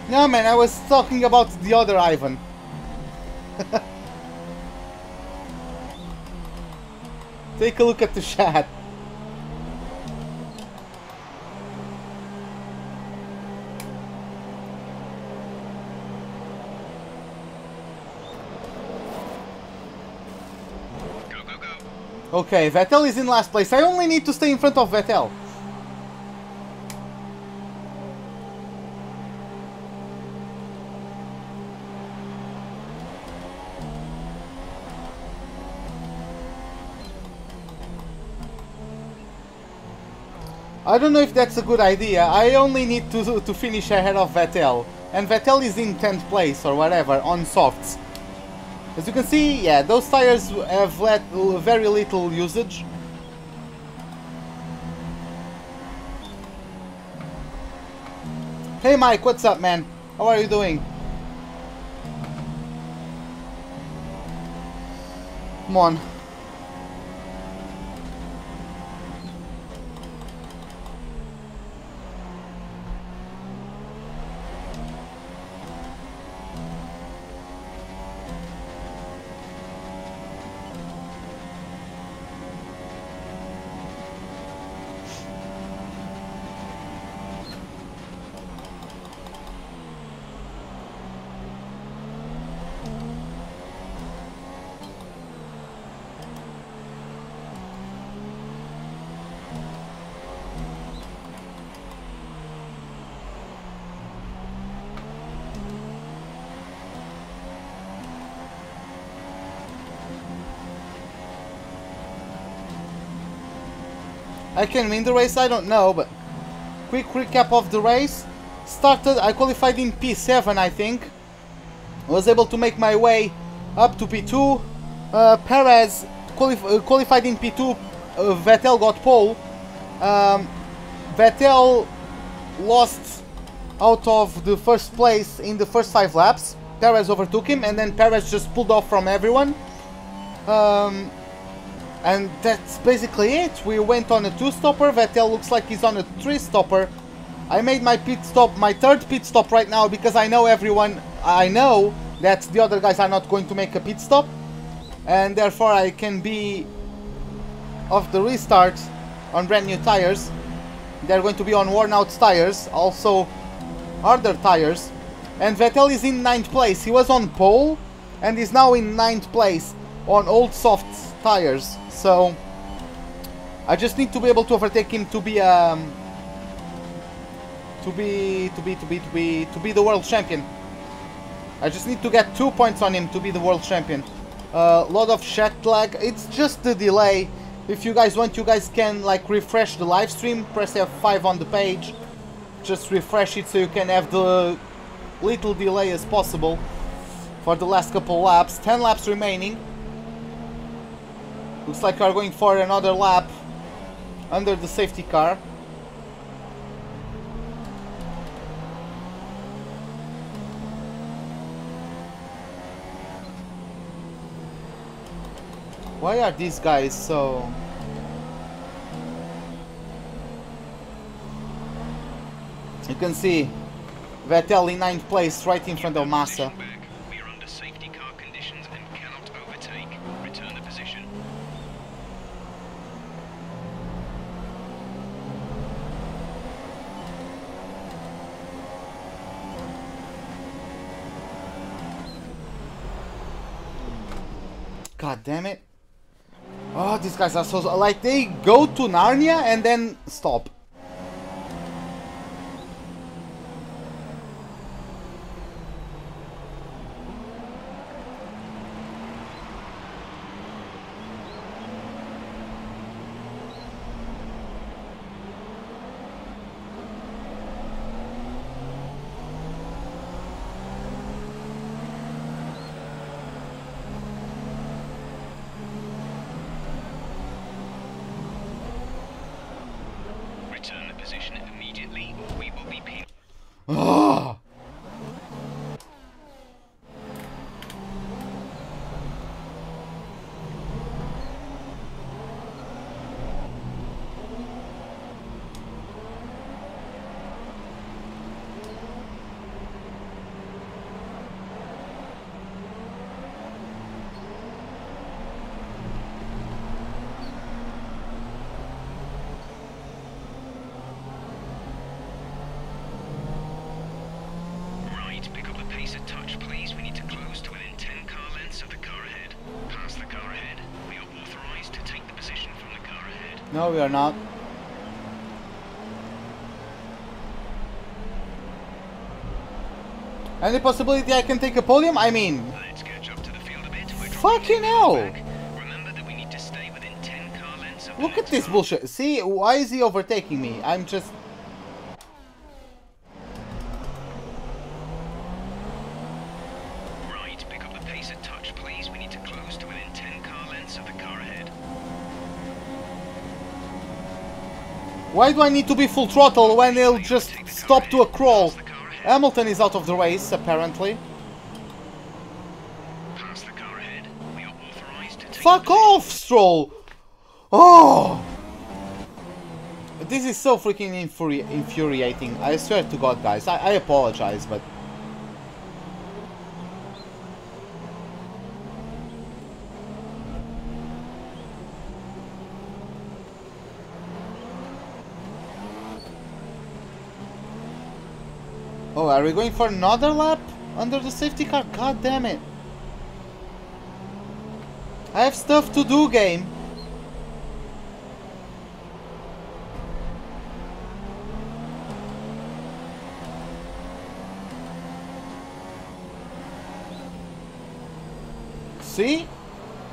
No man, I was talking about the other Ivan. Take a look at the chat. Go, go, go. Okay, Vettel is in last place. I only need to stay in front of Vettel. I don't know if that's a good idea. I only need to finish ahead of Vettel. And Vettel is in 10th place or whatever on softs. As you can see, yeah, those tires have very little usage. Hey Mike, what's up man? How are you doing? Come on. I can win the race, I don't know, but quick recap of the race. I qualified in P7, I think. Was able to make my way up to P2. Perez qualified in P2. Vettel got pole. Vettel lost out of the first place in the first 5 laps. Perez overtook him, and then Perez just pulled off from everyone. And that's basically it. We went on a 2-stopper. Vettel looks like he's on a 3-stopper. I made my pit stop, my 3rd pit stop right now, because I know everyone. I know that the other guys are not going to make a pit stop, and therefore I can be off the restart on brand new tires. They're going to be on worn out tires, also harder tires. And Vettel is in 9th place. He was on pole and is now in 9th place on old soft tires. So I just need to be able to overtake him to be the world champion. I just need to get 2 points on him to be the world champion. Lot of chat lag. It's just the delay. If you guys want, you guys can like refresh the live stream. Press F5 on the page. Just refresh it so you can have the little delay as possible for the last couple laps. 10 laps remaining. Looks like we're going for another lap under the safety car. Why are these guys so... You can see Vettel in 9th place right in front of Massa. We are under safety car conditions and cannot overtake. Return the position. God damn it. Oh, these guys are so... Like, they go to Narnia and then stop. Return the position immediately or we will be penalized. Oh. Pick up the pace a touch, please. We need to close to within 10 car lengths of the car ahead. Pass the car ahead. We are authorized to take the position from the car ahead. No, we are not. Any possibility I can take a podium? I mean... Let's catch up to the field a bit. We're Fucking hell! Remember that we need to stay within 10 car lengths of the Look at next this car. bullshit. See, why is he overtaking me? I'm just... Right, pick up the pace a touch, please. We need to close to within 10 car lengths of the car ahead. Why do I need to be full throttle when he'll just stop to a crawl? Hamilton is out of the race, apparently. Pass the car ahead. We are authorized to take Fuck off, Stroll! Oh! This is so freaking infuriating. I swear to God, guys. I apologize, but... Oh, are we going for another lap under the safety car? God damn it. I have stuff to do, game. See?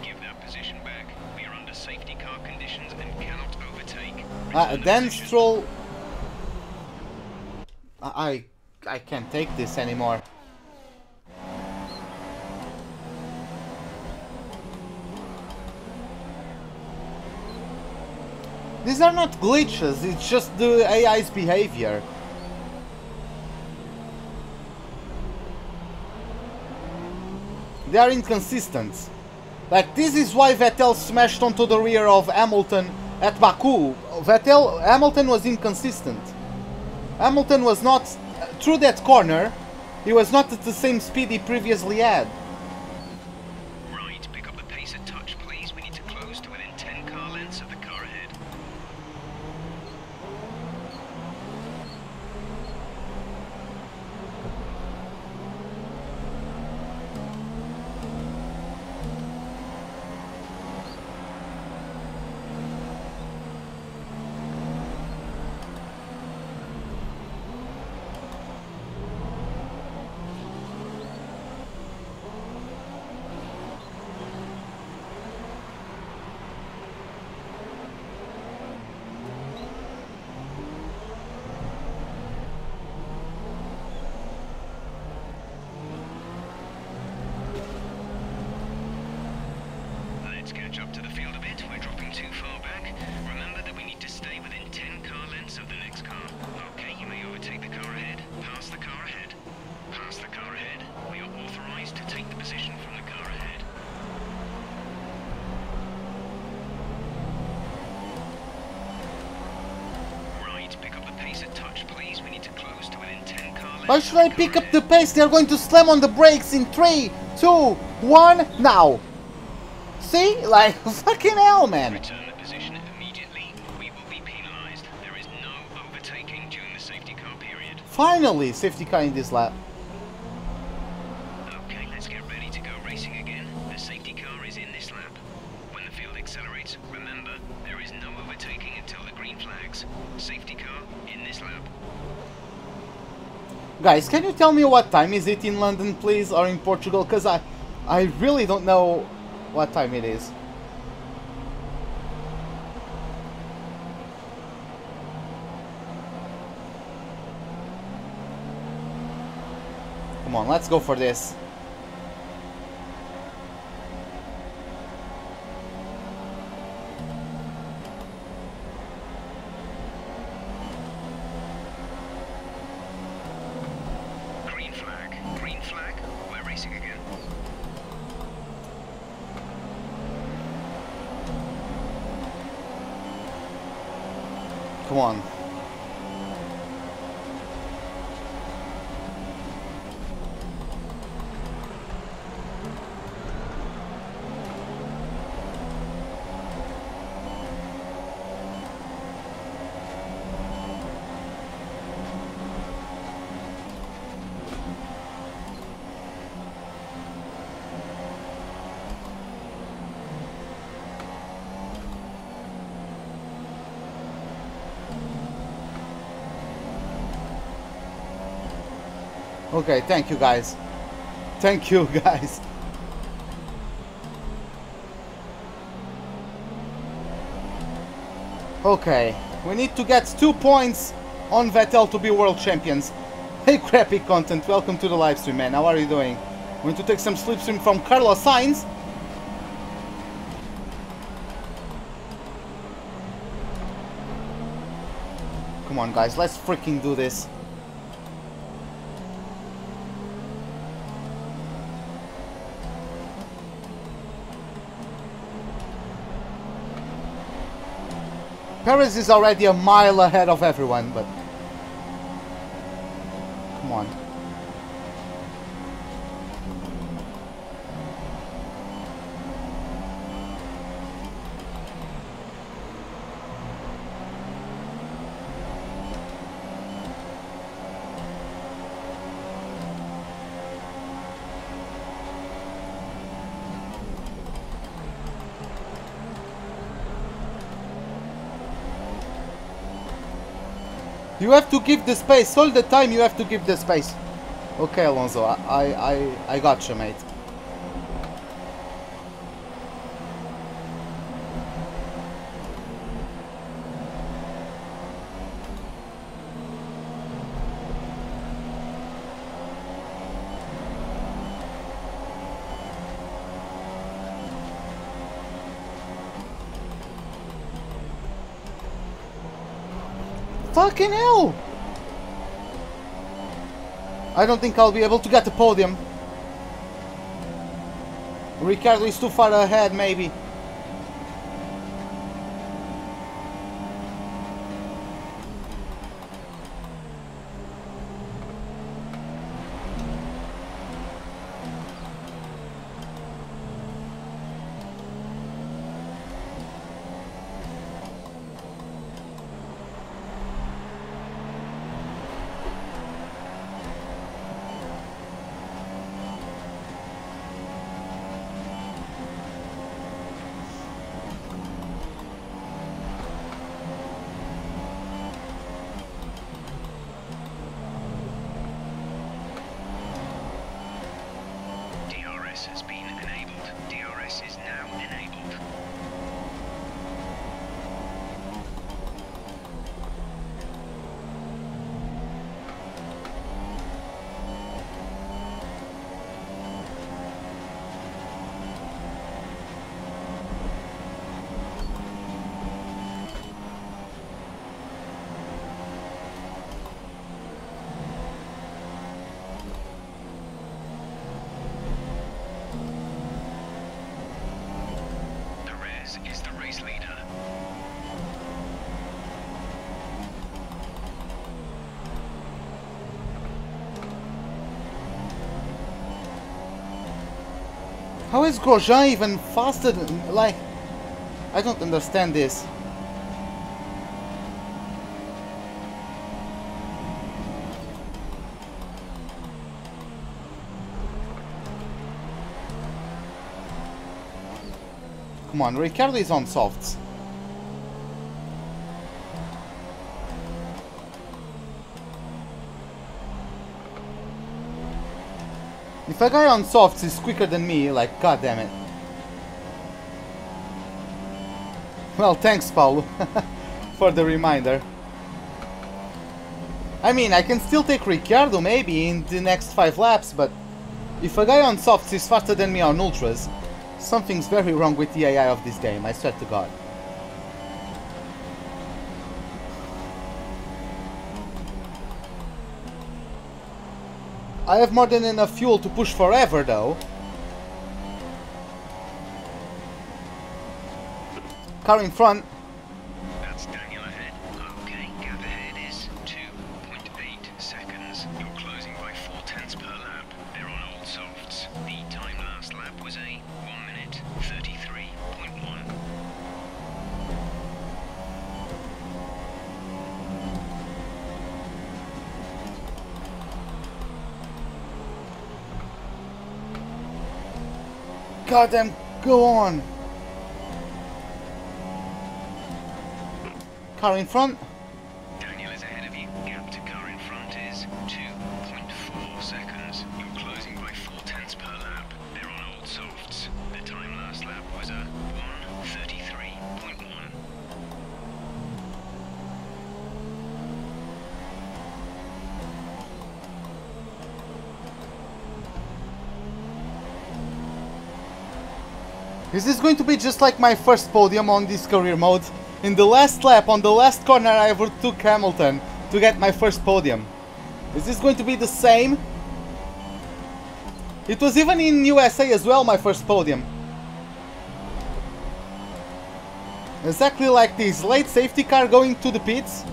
Give that position back. We are under safety car conditions and cannot overtake. Then Stroll... I can't take this anymore. These are not glitches, it's just the AI's behavior. They are inconsistent. Like, this is why Vettel smashed onto the rear of Hamilton at Baku. Hamilton was inconsistent. Hamilton was not, through that corner, he was not at the same speed he previously had. Right, pick up the pace a touch, please. We need to close to within 10 car lengths of the car ahead. Why should I pick up the pace? They're going to slam on the brakes in 3, 2, 1, now. See? Like, fucking hell, man. Return the position immediately. We will be penalised. There is no overtaking during the safety car period. Finally, safety car in this lap. Okay, let's get ready to go racing again. The safety car is in this lap. When the field accelerates, remember, there is no overtaking until the green flags. Safety car in this lap. Guys, can you tell me what time is it in London, please, or in Portugal? Because I really don't know what time it is. Come on, let's go for this. Green flag. Green flag. We're racing again. Come on. Okay, thank you guys. Thank you guys. Okay, we need to get 2 points on Vettel to be world champions. Hey crappy content, welcome to the live stream, man. How are you doing? Going to take some slipstream from Carlos Sainz. Come on guys, let's freaking do this. Perez is already a mile ahead of everyone, but come on. You have to give the space. All the time you have to give the space. Okay, Alonso, I got you, mate. Fucking hell! I don't think I'll be able to get the podium. Ricardo is too far ahead, maybe. Has been enabled. DRS is now enabled. Is the race leader. How is Grosjean even faster than, like, I don't understand this. Come on, Ricciardo is on softs. If a guy on softs is quicker than me, like, god damn it. Well, thanks, Paulo, for the reminder. I mean, I can still take Ricciardo maybe in the next 5 laps, but if a guy on softs is faster than me on ultras, something's very wrong with the AI of this game, I swear to God. I have more than enough fuel to push forever, though. Car in front. That's Daniel ahead. Okay, gap ahead is 2.8 seconds. You're closing by 0.4 per lap. They're on old softs. The time last lap was a 1 minute 33.1. Goddamn, go on. Car in front. Daniel is ahead of you. Gap to car in front is 2.4 seconds. You're closing by 0.4 per lap. They're on old softs. The time last lap was a 1:33.1. Is this going to be just like my first podium on this career mode? In the last lap, on the last corner, I overtook Hamilton to get my first podium. Is this going to be the same? It was even in USA as well, my first podium. Exactly like this, late safety car going to the pits.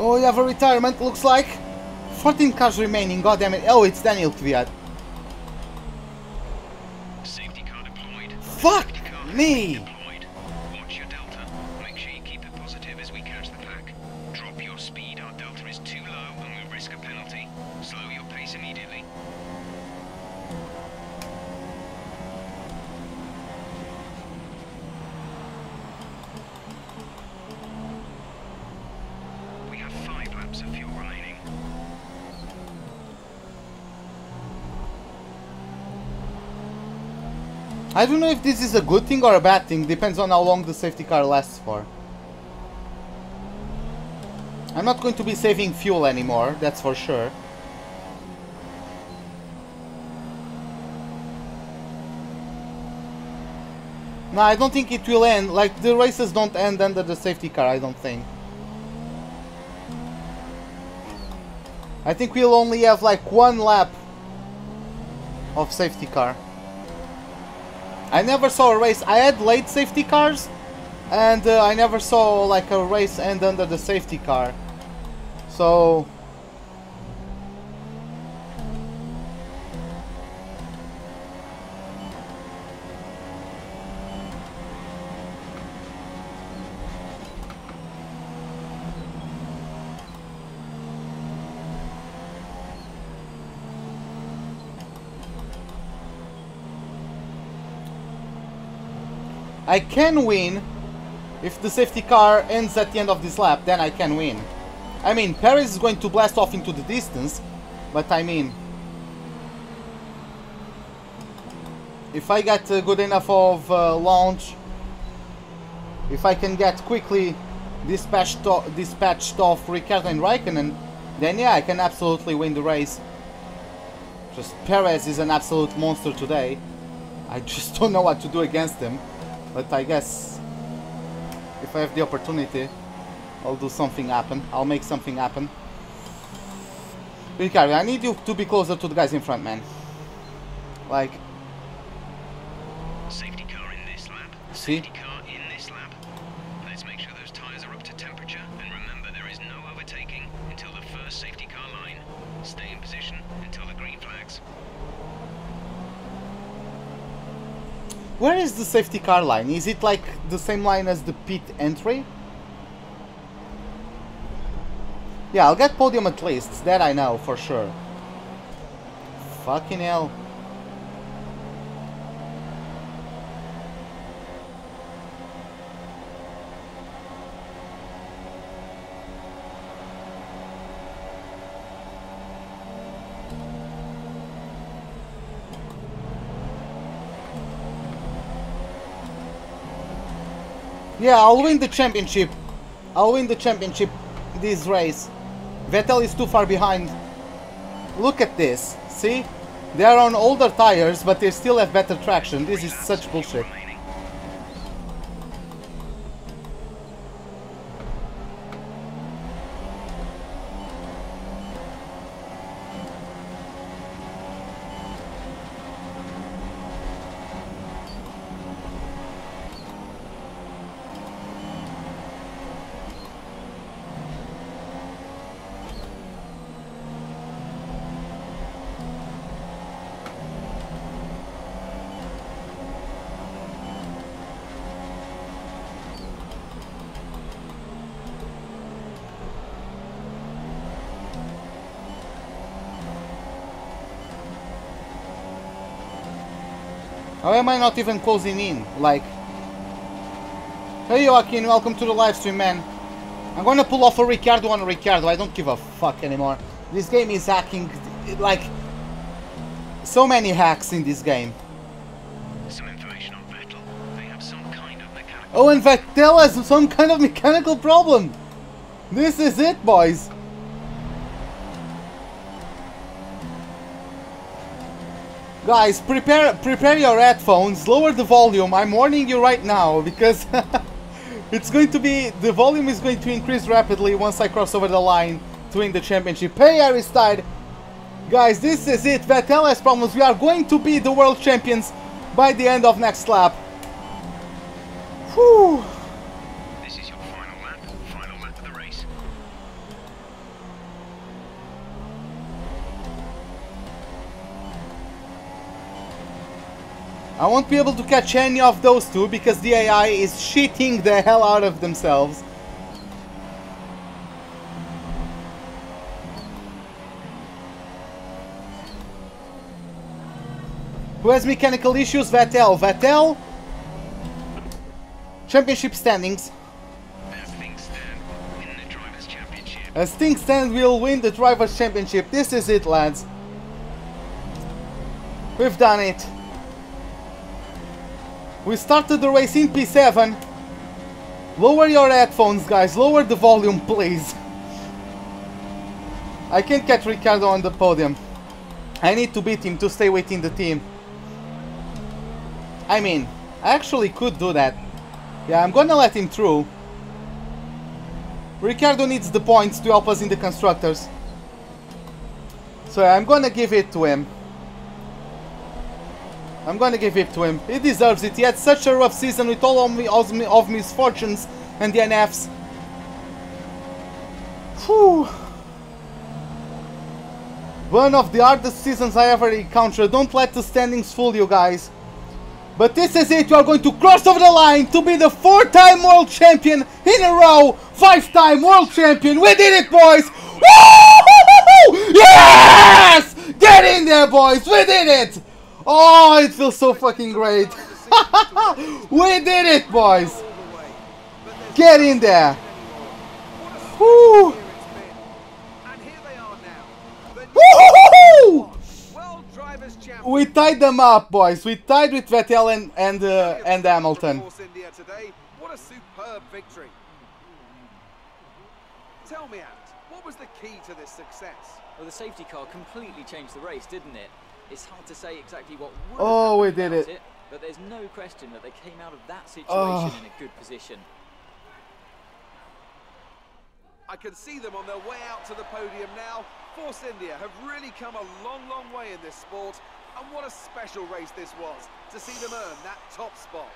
Oh, you have a retirement, looks like. 14 cars remaining, god damn it. Oh, it's Daniel Kvyat. Safety car deployed. Fuck Safety car me! deployed. Watch your delta. Make sure you keep it positive as we catch the pack. Drop your speed. Our delta is too low and we risk a penalty. Slow your pace immediately. We have 5 laps of fuel remaining. I don't know if this is a good thing or a bad thing, depends on how long the safety car lasts for. I'm not going to be saving fuel anymore, that's for sure. No, I don't think it will end, like the races don't end under the safety car, I don't think. I think we'll only have like 1 lap of safety car. I never saw a race. I had late safety cars, and I never saw like a race end under the safety car. So I can win if the safety car ends at the end of this lap, then I can win. I mean, Perez is going to blast off into the distance, but I mean, if I get good enough of launch, if I can get quickly dispatched off Ricciardo and Raikkonen, then yeah, I can absolutely win the race. Just Perez is an absolute monster today. I just don't know what to do against him. But I guess if I have the opportunity, I'll do something happen. I'll make something happen. Ricardo, I need you to be closer to the guys in front, man. Like... Safety car in this lap. See? Safety car in this lap. Let's make sure those tyres are up to temperature. And remember, there is no overtaking until the first safety car line. Stay in position until the green flags. Where is the safety car line? Is it like the same line as the pit entry? Yeah, I'll get podium at least. That I know for sure. Fucking hell. Yeah, I'll win the championship. I'll win the championship this race. Vettel is too far behind. Look at this. See? They are on older tires, but they still have better traction. This is such bullshit. How am I not even closing in? Like... Hey Joaquin, welcome to the live stream, man. I'm gonna pull off a Ricciardo on a Ricciardo. I don't give a fuck anymore. This game is hacking... Like... So many hacks in this game. Some information on Vettel. They have some kind of mechanical... Oh, and Vettel has some kind of mechanical problem! This is it, boys! Guys, prepare your headphones, lower the volume, I'm warning you right now, because it's going to be, the volume is going to increase rapidly once I cross over the line to win the championship. Hey Aristide! Guys, this is it, Vettel has problems, we are going to be the world champions by the end of next lap. Whew! This is your final lap of the race. I won't be able to catch any of those two because the AI is shitting the hell out of themselves. Who has mechanical issues? Vettel. Vettel. Championship standings. As things stand, win the Drivers' Championship. As things stand, we'll win the Drivers' Championship. This is it, lads. We've done it. We started the race in P7. Lower your headphones, guys. Lower the volume, please. I can't catch Ricciardo on the podium. I need to beat him to stay within the team. I mean, I actually could do that. Yeah, I'm gonna let him through. Ricciardo needs the points to help us in the constructors. So I'm gonna give it to him. I'm gonna give it to him. He deserves it. He had such a rough season with all of misfortunes and DNFs. Whew. One of the hardest seasons I ever encountered. Don't let the standings fool you guys. But this is it. You are going to cross over the line to be the 4-time world champion in a row. 5-time world champion. We did it, boys. Woo! Yes! Get in there, boys. We did it. Oh, it feels so fucking great. We did it, boys. Get in there. Woo! Woo! We tied them up, boys. We tied with Vettel and Hamilton. What a superb victory. Tell me, Ant, what was the key to this success? Well, the safety car completely changed the race, didn't it? It's hard to say exactly what would Oh, we have did happened it. without but there's no question that they came out of that situation Oh. in a good position. I can see them on their way out to the podium now. Force India have really come a long, long way in this sport. And what a special race this was, to see them earn that top spot.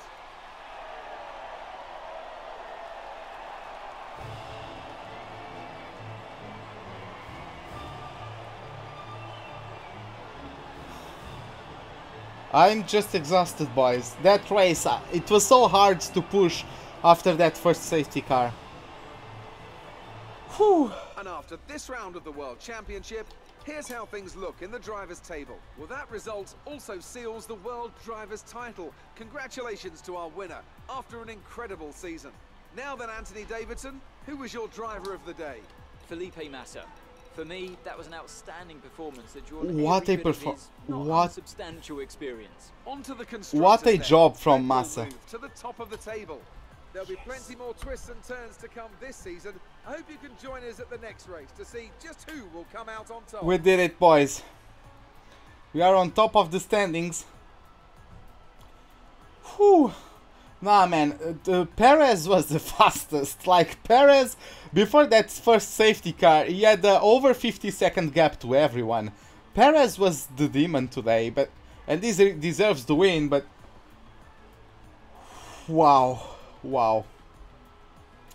I'm just exhausted, boys. That race, it was so hard to push after that first safety car. Whew. And after this round of the World Championship, here's how things look in the drivers' table. Well, that result also seals the World Drivers' title. Congratulations to our winner after an incredible season. Now then, Anthony Davidson, who was your driver of the day? Felipe Massa. For me, that was an outstanding performance that drew What every a bit of perfor- his not what- unsubstantial experience. Onto the constructors. What a then. job from Red Bull Massa. move to the top of the table. There'll be plenty more twists and turns to come this season. I hope you can join us at the next race to see just who will come out on top. We did it, boys. We are on top of the standings. Whew. Nah, man, Perez was the fastest. Like, Perez, before that first safety car, he had over 50-second gap to everyone. Perez was the demon today, and this deserves the win, but... Wow. Wow.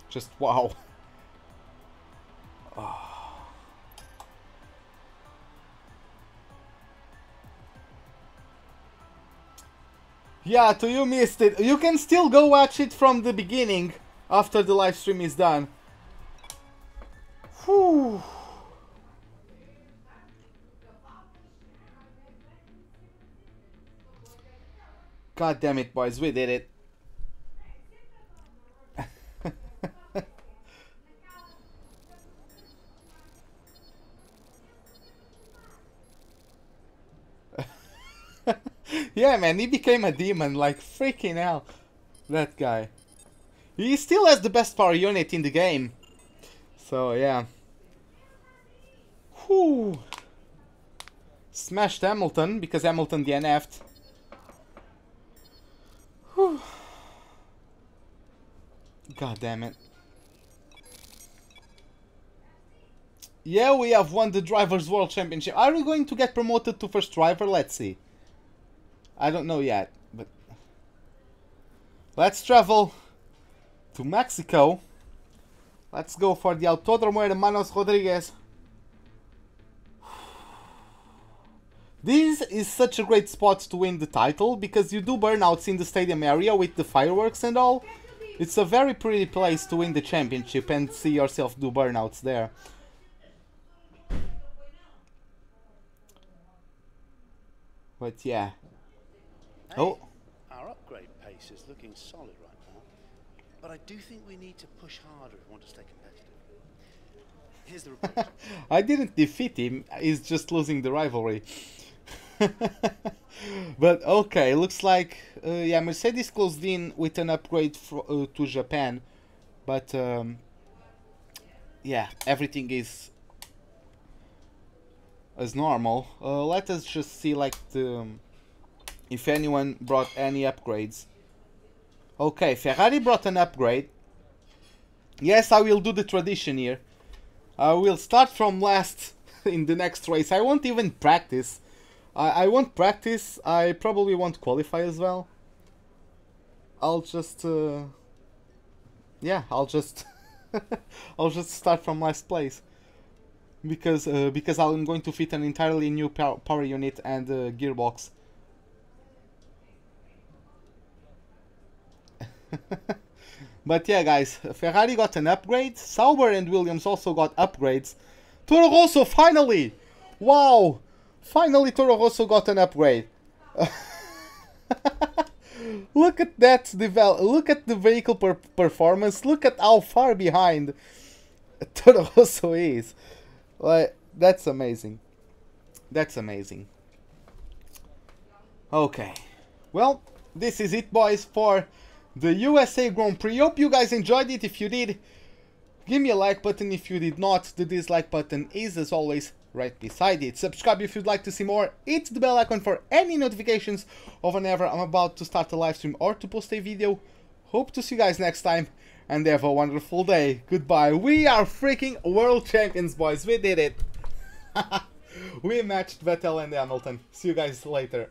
Just wow. Yeah, to you missed it. You can still go watch it from the beginning after the live stream is done. Whew. God damn it, boys, we did it. Yeah, man, he became a demon, like freaking hell. That guy. He still has the best power unit in the game. So, yeah. Whew. Smashed Hamilton, because Hamilton DNF'd. Whew. God damn it. Yeah, we have won the Drivers' World Championship. Are we going to get promoted to first driver? Let's see. I don't know yet, but... Let's travel to Mexico. Let's go for the Autódromo Hermanos Rodriguez. This is such a great spot to win the title, because you do burnouts in the stadium area with the fireworks and all. It's a very pretty place to win the championship and see yourself do burnouts there. But yeah. Hey, Oh. our upgrade pace is looking solid right now, but I do think we need to push harder if we want to stay competitive. Here's the report. I didn't defeat him, he's just losing the rivalry. But okay, looks like yeah, Mercedes closed in with an upgrade to Japan, but yeah, everything is as normal. Let us just see like the if anyone brought any upgrades. Okay, Ferrari brought an upgrade. Yes, I will do the tradition here. I will start from last in the next race. I won't even practice. I won't practice. I probably won't qualify as well. I'll just yeah, I'll just I'll just start from last place because I'm going to fit an entirely new power unit and gearbox. But yeah, guys, Ferrari got an upgrade. Sauber and Williams also got upgrades. Toro Rosso finally! Wow! Finally Toro Rosso got an upgrade. Look at that look at the vehicle performance. Look at how far behind Toro Rosso is. Like, that's amazing. That's amazing. Okay. Well, this is it, boys, for the USA Grand Prix. Hope you guys enjoyed it. If you did, give me a like button. If you did not, the dislike button is, as always, right beside it. Subscribe if you'd like to see more. Hit the bell icon for any notifications of whenever I'm about to start a live stream or to post a video. Hope to see you guys next time, and have a wonderful day. Goodbye. We are freaking world champions, boys. We did it. We matched Vettel and Hamilton. See you guys later.